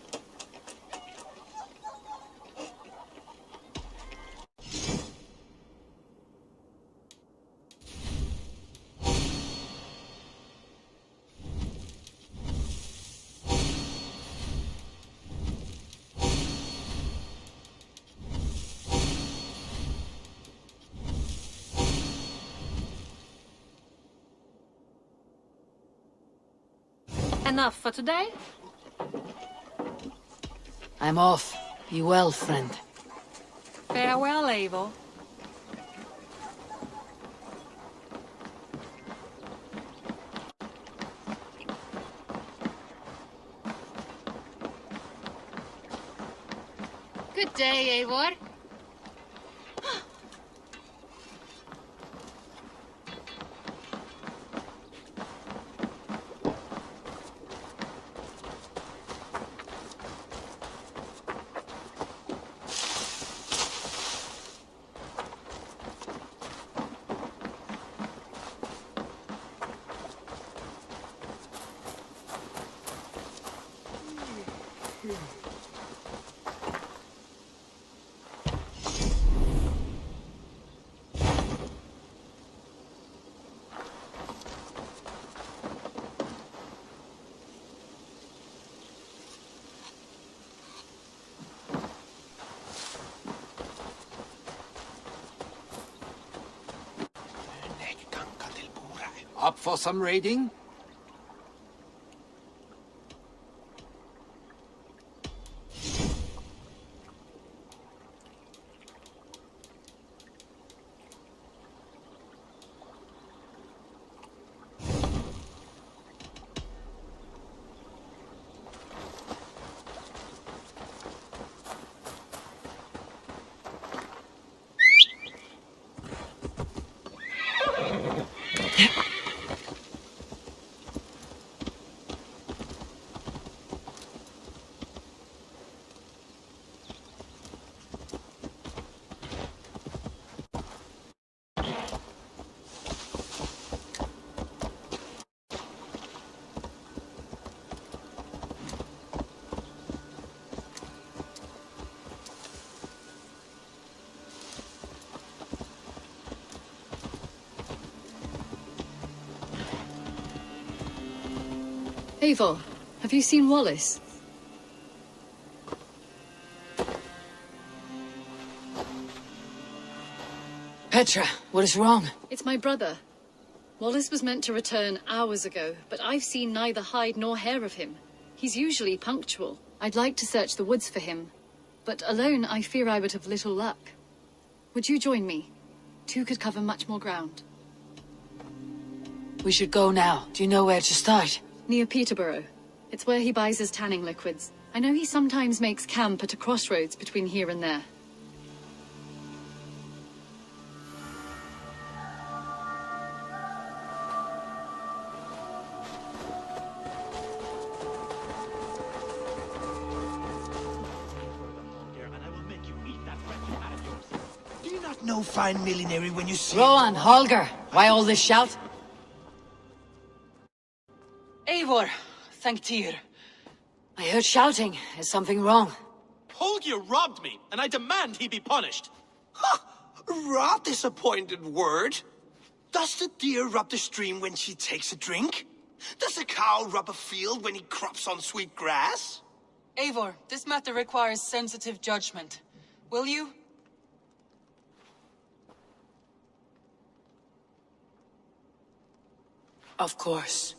Enough for today? I'm off. Be well, friend. Farewell, Eivor. Good day, Eivor. Up for some raiding? Eivor, have you seen Wallace? Petra, what is wrong? It's my brother. Wallace was meant to return hours ago, but I've seen neither hide nor hair of him. He's usually punctual. I'd like to search the woods for him, but alone I fear I would have little luck. Would you join me? Two could cover much more ground. We should go now. Do you know where to start? Near Peterborough. It's where he buys his tanning liquids. I know he sometimes makes camp at a crossroads between here and there. Do you not know fine millinery when you see... Rowan, Holger, why all this shout? Eivor, thank Tyr. I heard shouting. Is something wrong? Holger robbed me, and I demand he be punished. Ha! Raw disappointed word. Does the deer rub the stream when she takes a drink? Does a cow rub a field when he crops on sweet grass? Eivor, this matter requires sensitive judgment. Will you? Of course.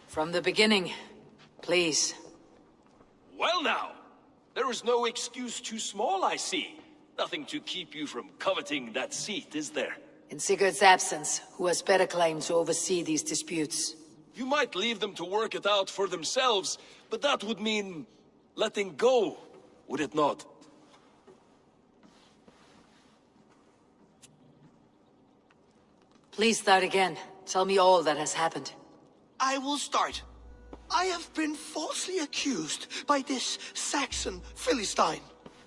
From the beginning, please. Well now, there is no excuse too small, I see. Nothing to keep you from coveting that seat, is there? In Sigurd's absence, who has better claim to oversee these disputes? You might leave them to work it out for themselves, but that would mean letting go, would it not? Please start again. Tell me all that has happened. I will start. I have been falsely accused by this Saxon Philistine.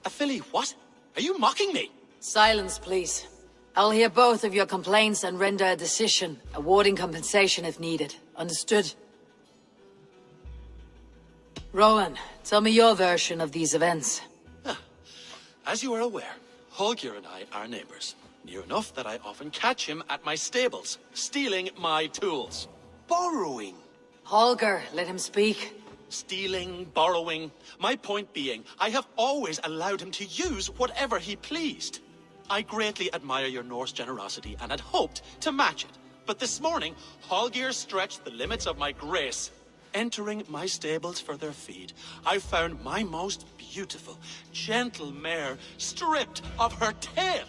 A Philly what? Are you mocking me? Silence, please. I'll hear both of your complaints and render a decision, awarding compensation if needed. Understood? Rowan, tell me your version of these events. As you are aware, Holger and I are neighbors. Near enough that I often catch him at my stables, stealing my tools. Borrowing. Holger, let him speak. Stealing, borrowing. My point being, I have always allowed him to use whatever he pleased. I greatly admire your Norse generosity and had hoped to match it. But this morning, Hallgeir stretched the limits of my grace. Entering my stables for their feed, I found my most beautiful, gentle mare stripped of her tail.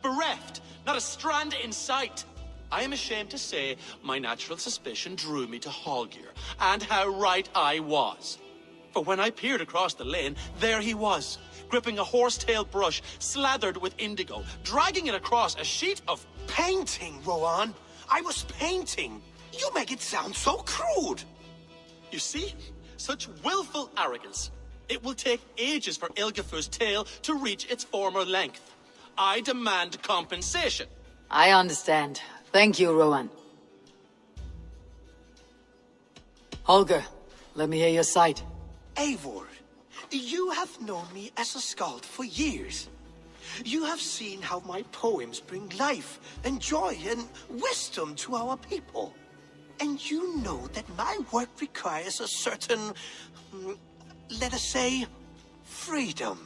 Bereft, not a strand in sight. I am ashamed to say my natural suspicion drew me to Hallgeir, and how right I was. For when I peered across the lane, there he was, gripping a horsetail brush slathered with indigo, dragging it across a sheet of... Painting, Rowan! I was painting! You make it sound so crude! You see? Such willful arrogance. It will take ages for Ilgafur's tail to reach its former length. I demand compensation. I understand. Thank you, Rowan. Holger, let me hear your side. Eivor, you have known me as a skald for years. You have seen how my poems bring life and joy and wisdom to our people. And you know that my work requires a certain, let us say, freedom,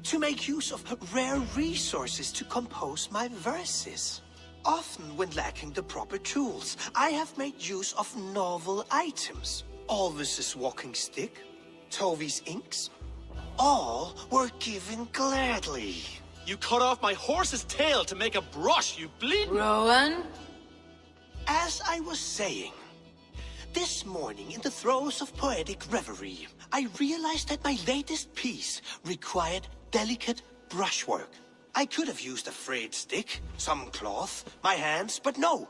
to make use of rare resources to compose my verses. Often when lacking the proper tools, I have made use of novel items. Alvis's walking stick, Tovi's inks, all were given gladly. You cut off my horse's tail to make a brush, you bleeding... Rowan? As I was saying, this morning in the throes of poetic reverie, I realized that my latest piece required delicate brushwork. I could have used a frayed stick, some cloth, my hands, but no.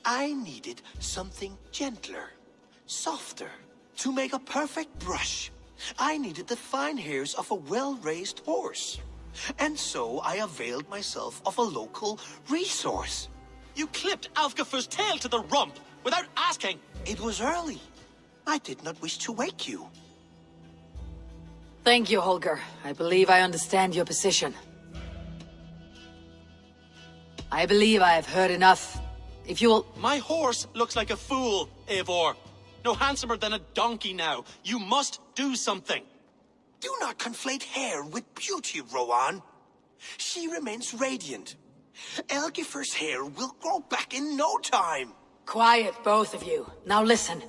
I needed something gentler, softer. To make a perfect brush, I needed the fine hairs of a well-raised horse. And so I availed myself of a local resource. You clipped Alfgafur's tail to the rump, without asking. It was early. I did not wish to wake you. Thank you, Holger. I believe I understand your position. I believe I have heard enough. If you'll... My horse looks like a fool, Eivor. No handsomer than a donkey now. You must do something. Do not conflate hair with beauty, Rowan. She remains radiant. Elgifur's hair will grow back in no time. Quiet, both of you. Now listen.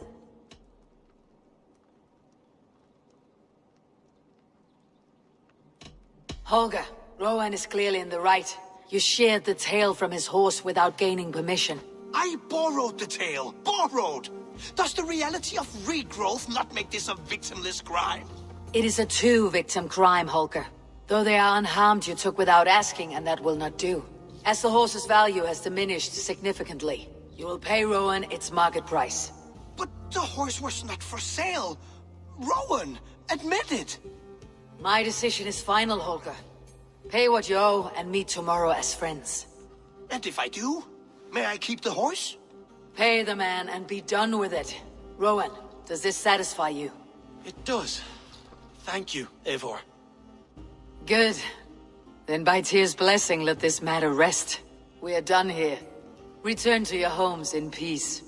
Holger, Rowan is clearly in the right. You sheared the tail from his horse without gaining permission. I borrowed the tail. Borrowed! Does the reality of regrowth not make this a victimless crime? It is a two-victim crime, Holger. Though they are unharmed, you took without asking, and that will not do. As the horse's value has diminished significantly, you will pay Rowan its market price. But the horse was not for sale. Rowan, admit it. My decision is final, Holger. Pay what you owe and meet tomorrow as friends. And if I do, may I keep the horse? Pay the man and be done with it. Rowan, does this satisfy you? It does. Thank you, Eivor. Good. Then by Tyr's blessing, let this matter rest. We are done here. Return to your homes in peace.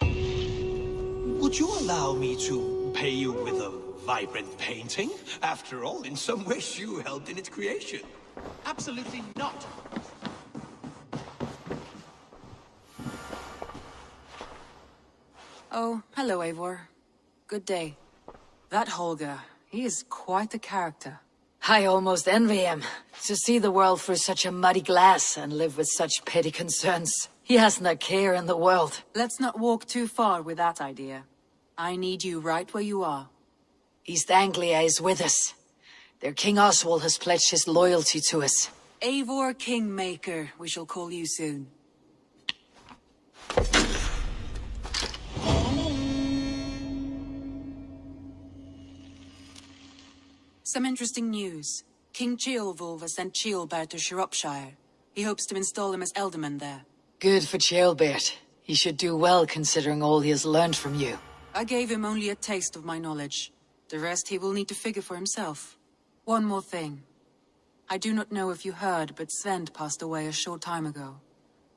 Would you allow me to pay you with a vibrant painting? After all, in some ways you helped in its creation. Absolutely not. Oh, hello, Eivor. Good day. That Holger, he is quite a character. I almost envy him. To see the world through such a muddy glass and live with such petty concerns. He hasn't a care in the world. Let's not walk too far with that idea. I need you right where you are. East Anglia is with us. Their King Oswald has pledged his loyalty to us. Eivor Kingmaker, we shall call you soon. Some interesting news. King Ceolwulf has sent Ceolbert to Shropshire. He hopes to install him as Elderman there. Good for Ceolbert. He should do well considering all he has learned from you. I gave him only a taste of my knowledge. The rest he will need to figure for himself. One more thing. I do not know if you heard, but Sven passed away a short time ago.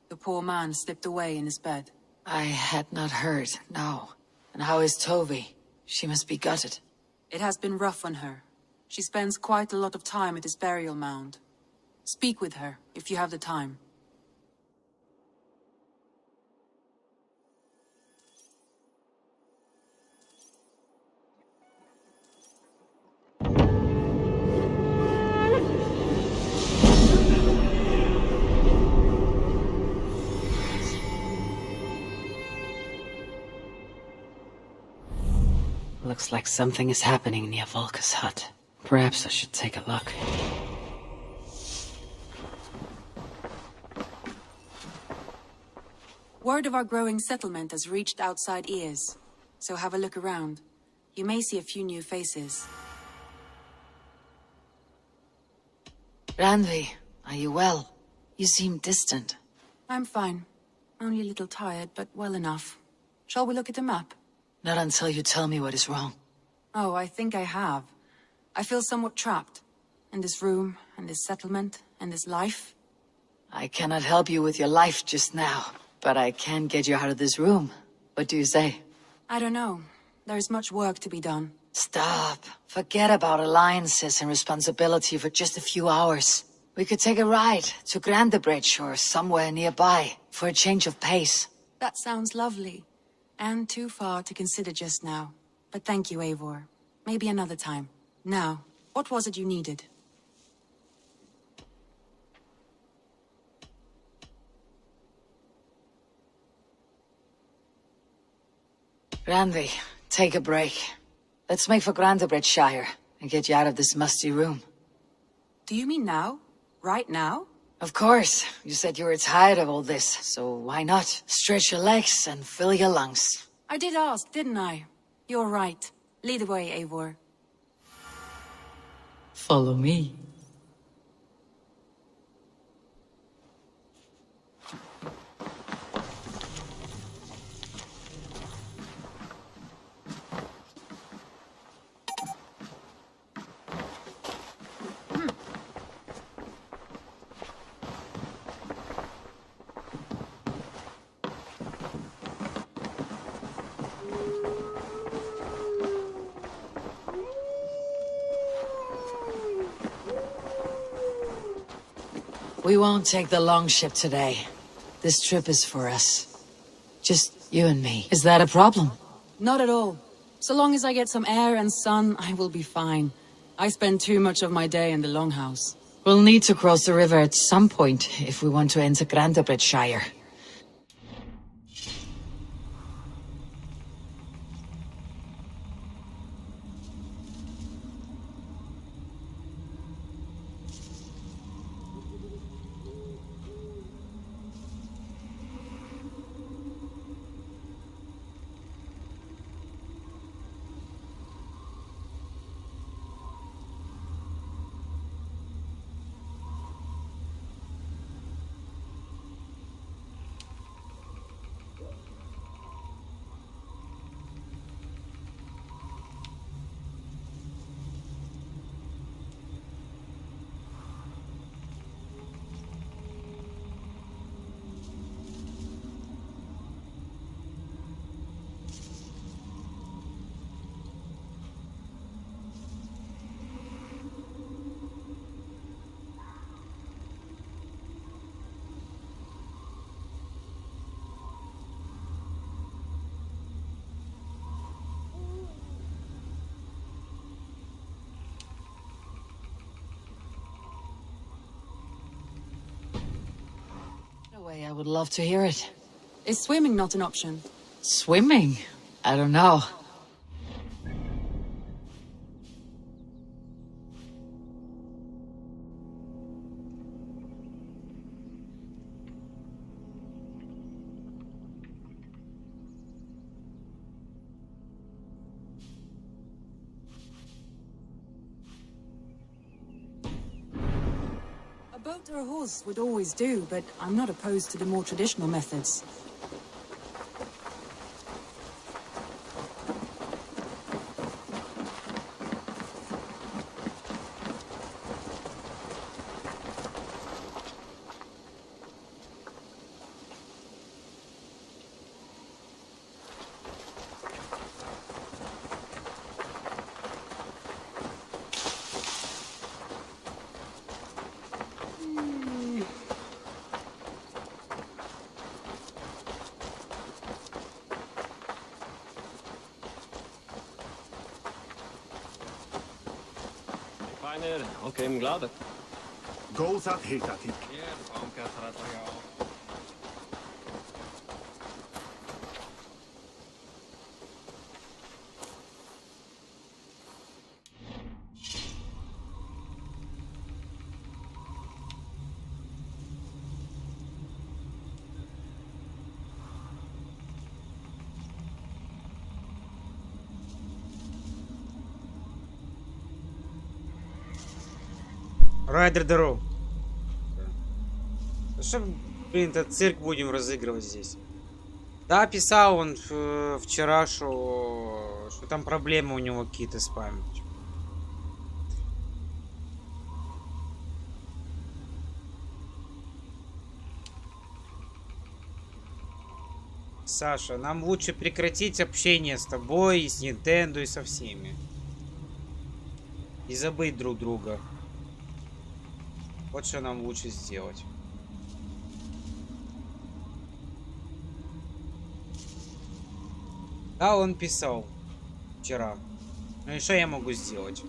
The poor man slipped away in his bed. I had not heard, no. And how is Tovi? She must be gutted. It has been rough on her. She spends quite a lot of time at his burial mound. Speak with her, if you have the time. Looks like something is happening near Volka's hut. Perhaps I should take a look. Word of our growing settlement has reached outside ears, so have a look around. You may see a few new faces. Randvi, are you well? You seem distant. I'm fine. Only a little tired, but well enough. Shall we look at the map? Not until you tell me what is wrong. Oh, I think I have. I feel somewhat trapped. In this room, and this settlement, and this life. I cannot help you with your life just now, but I can get you out of this room. What do you say? I don't know. There is much work to be done. Stop. Forget about alliances and responsibility for just a few hours. We could take a ride to Grandebridge or somewhere nearby for a change of pace. That sounds lovely. And too far to consider just now. But thank you, Eivor. Maybe another time. Now, what was it you needed? Randvi, take a break. Let's make for Grandebridgeshire and get you out of this musty room. Do you mean now? Right now? Of course. You said you were tired of all this, so why not? Stretch your legs and fill your lungs. I did ask, didn't I? You're right. Lead the way, Eivor. Follow me. We won't take the long ship today. This trip is for us. Just you and me. Is that a problem? Not at all. So long as I get some air and sun, I will be fine. I spend too much of my day in the longhouse. We'll need to cross the river at some point if we want to enter Grandebridgeshire. I would love to hear it. Is swimming not an option? Swimming? I don't know. A boat or a horse would always do, but I'm not opposed to the more traditional methods. Kleiner, okej, mglada. Gołzat hitatik. Райдер, здоров. Что, блин, этот цирк будем разыгрывать здесь? Да, писал он вчера, что там проблемы у него какие-то с памятью. Саша, нам лучше прекратить общение с тобой, и с Nintendo, и со всеми. И забыть друг друга. Вот что нам лучше сделать. Да, он писал вчера. Ну и что я могу сделать?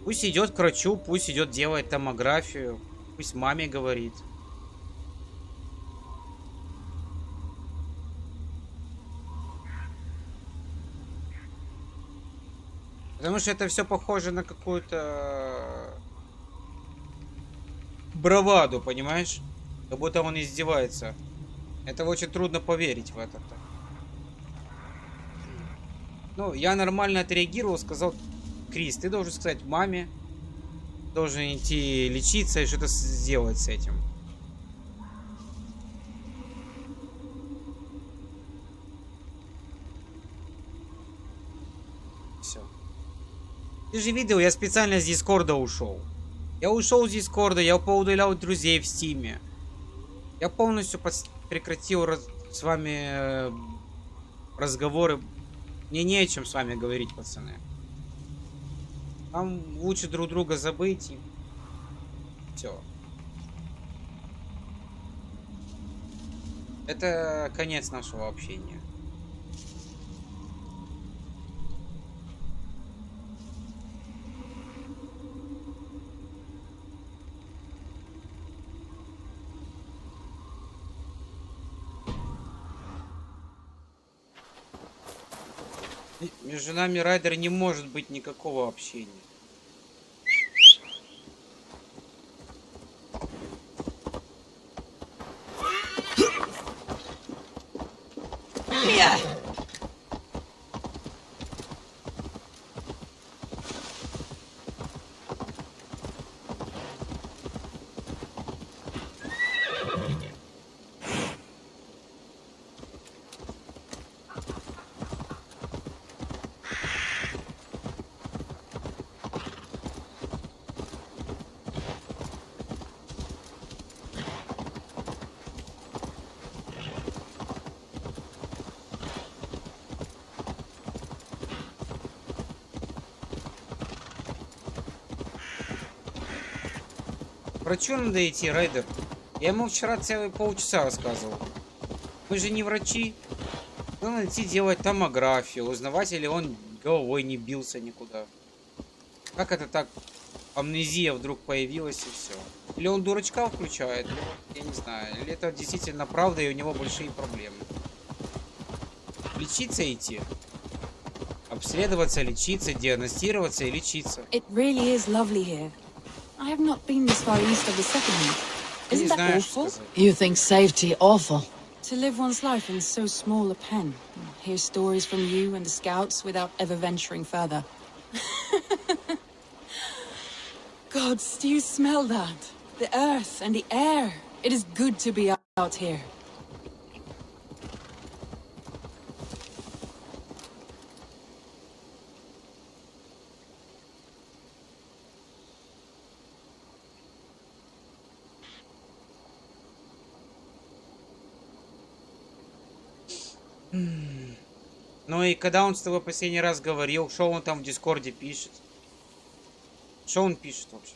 Пусть идет к врачу, пусть идет делать томографию, пусть маме говорит. Потому что это все похоже на какую-то браваду, понимаешь? Как будто он издевается. Это очень трудно поверить в это. Ну, я нормально отреагировал, сказал: Крис, ты должен сказать маме, должен идти лечиться и что-то сделать с этим. Все. Ты же видел, я специально с Дискорда ушел. Я ушел с Дискорда, я поудалял друзей в Стиме. Я полностью прекратил с вами разговоры. Мне не о чем с вами говорить, пацаны. Нам лучше друг друга забыть и все. Это конец нашего общения. Между нами, Райдер, не может быть никакого общения. Врачу надо идти, Райдер. Я ему вчера целые полчаса рассказывал. Мы же не врачи. Надо идти делать томографию, узнавать, или он головой не бился никуда. Как это так? Амнезия вдруг появилась и все. Или он дурачка включает, или, я не знаю. Или это действительно правда, и у него большие проблемы. Лечиться идти. Обследоваться, лечиться, диагностироваться и лечиться. It really is lovely here. I have not been this far east of the settlement. Isn't that awful? You think safety awful? To live one's life in so small a pen, hear stories from you and the scouts without ever venturing further. Gods, do you smell that? The earth and the air. It is good to be out here. Ну и когда он с тобой последний раз говорил, что он там в Дискорде пишет? Что он пишет вообще?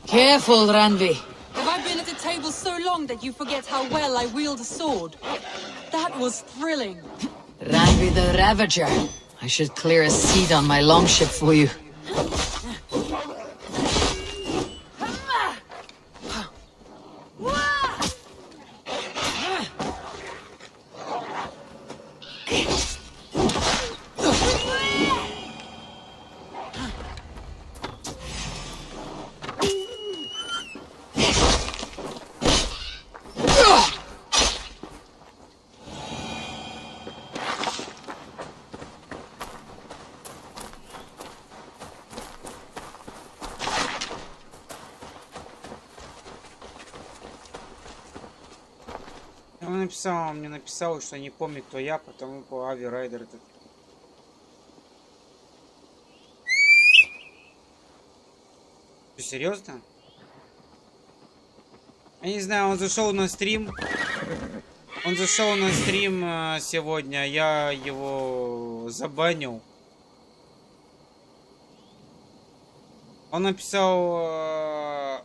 Careful, Ranvi. Have I been at a table so so long that you forget how well I wield a sword. That was thrilling. Ranvi the Ravager. I should clear a seat on my longship for you. Он мне написал, что не помнит, кто я, потому по Ави Райдер этот. Что, серьезно? Я не знаю, он зашел на стрим. Он зашел на стрим сегодня, я его забанил. Он написал...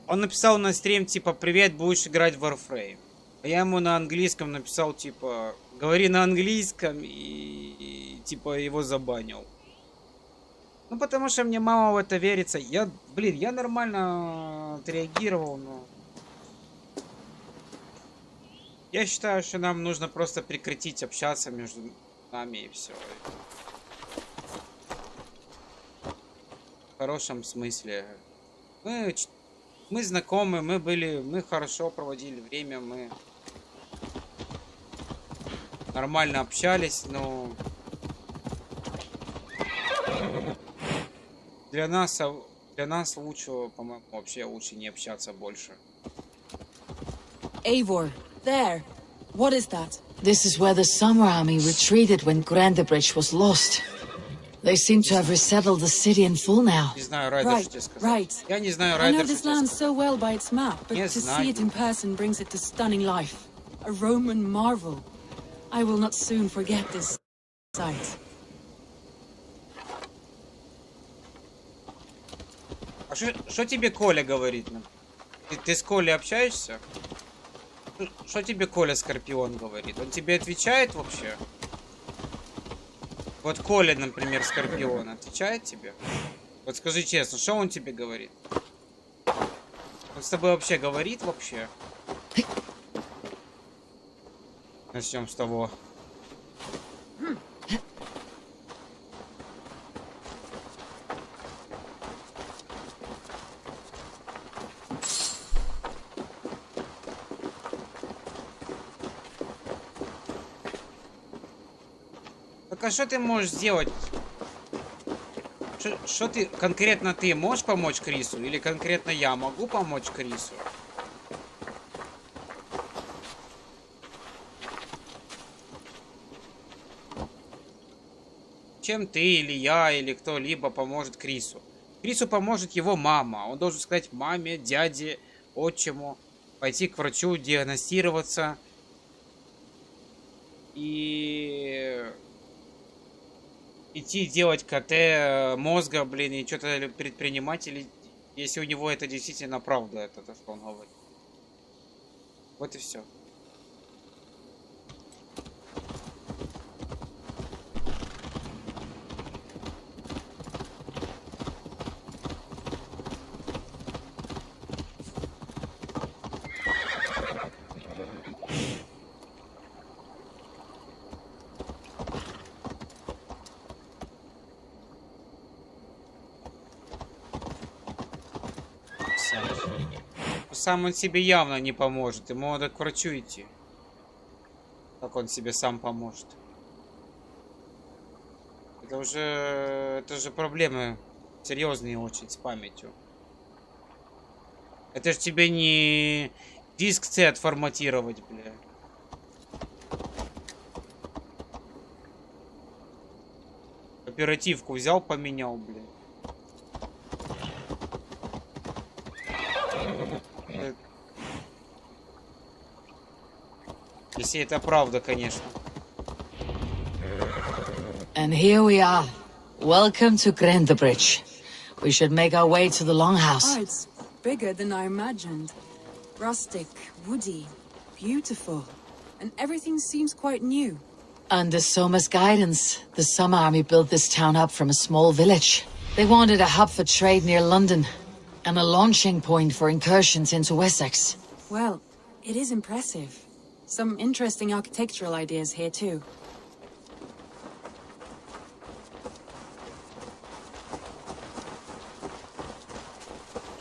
Он написал на стрим, типа, привет, будешь играть в Warframe. А я ему на английском написал, типа, говори на английском, и типа, его забанил. Ну, потому что мне мама в это верится. Я нормально отреагировал, но... Я считаю, что нам нужно просто прекратить общаться между нами, и все. В хорошем смысле. Мы знакомы, мы хорошо проводили время, мы нормально общались, но для нас лучше, по-моему, вообще лучше не общаться больше. Eivor, there. What is that? This is where the Summer Army retreated when Grandebridge was lost. They seem to have resettled the city in full now. Right. I know this land so well by its map, but to see it in person brings it to stunning life. A Roman marvel. I will not soon forget this sight. А что тебе Коля говорит? Ты с Колей общаешься? Что тебе Коля Скорпион говорит? Он тебе отвечает вообще? Вот Коля, например, Скорпион, отвечает тебе? Вот скажи честно, что он тебе говорит? Он с тобой вообще говорит вообще? Начнем с того. А что ты можешь сделать? Что ты, конкретно ты можешь помочь Крису? Или конкретно я могу помочь Крису? Чем ты, или я, или кто-либо поможет Крису? Крису поможет его мама. Он должен сказать маме, дяде, отчиму, пойти к врачу, диагностироваться. И... идти делать КТ мозга, блин, и что-то предпринимать, или если у него это действительно правда, это то, что он говорит. Вот и все. Сам он себе явно не поможет. Ему надо к врачу идти. Как он себе сам поможет? Это же проблемы серьезные очень с памятью. Это же тебе не диск C отформатировать, бля. Оперативку взял, поменял, бля. Если это правда, конечно. And here we are. Welcome to Grandebridge. We should make our way to the Longhouse. Oh, it's bigger than I imagined. Rustic, woody, beautiful. And everything seems quite new. Under Soma's guidance, the Summer Army built this town up from a small village. They wanted a hub for trade near London, and a launching point for incursions into Wessex. Well, it is impressive. Some interesting architectural ideas here too.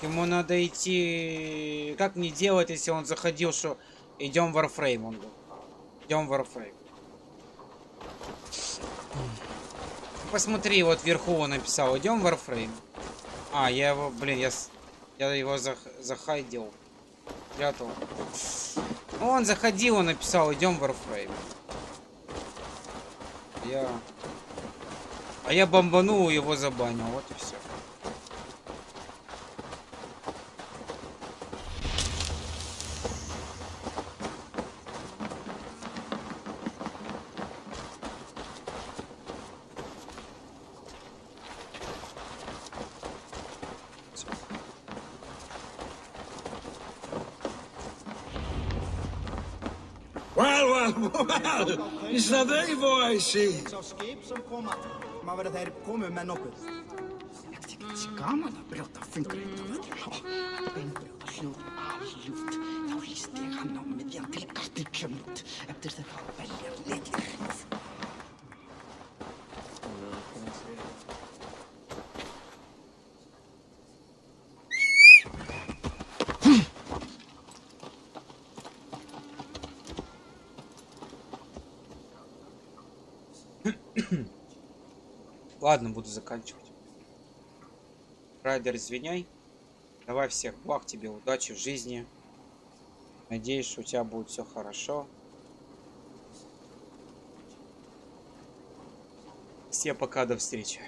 Ему надо идти... Как мне делать, если он заходил, что... Идем в Warframe, он был. Идем в Warframe. Посмотри, вот вверху он написал, идем в Warframe. А, я его, блин, я его захайдил. Прятал. Он заходил, он написал, идем в Warframe. А я бомбанул, его забанил, вот и все. Well, is that Evo I see? Sá skip sem koma, má vera þeir komu með nokkuð. Ekki gaman að brjóta fingurinn á þetta. Beinbrjóta hljóð alljúft, þá hlýst ég hann á miðjan til gattir kjömmut, eftir þeir hafa velja litið hrif. Ладно, буду заканчивать. Райдер, извиняй. Давай всех благ тебе, удачи в жизни. Надеюсь, что у тебя будет все хорошо. Всем пока, до встречи.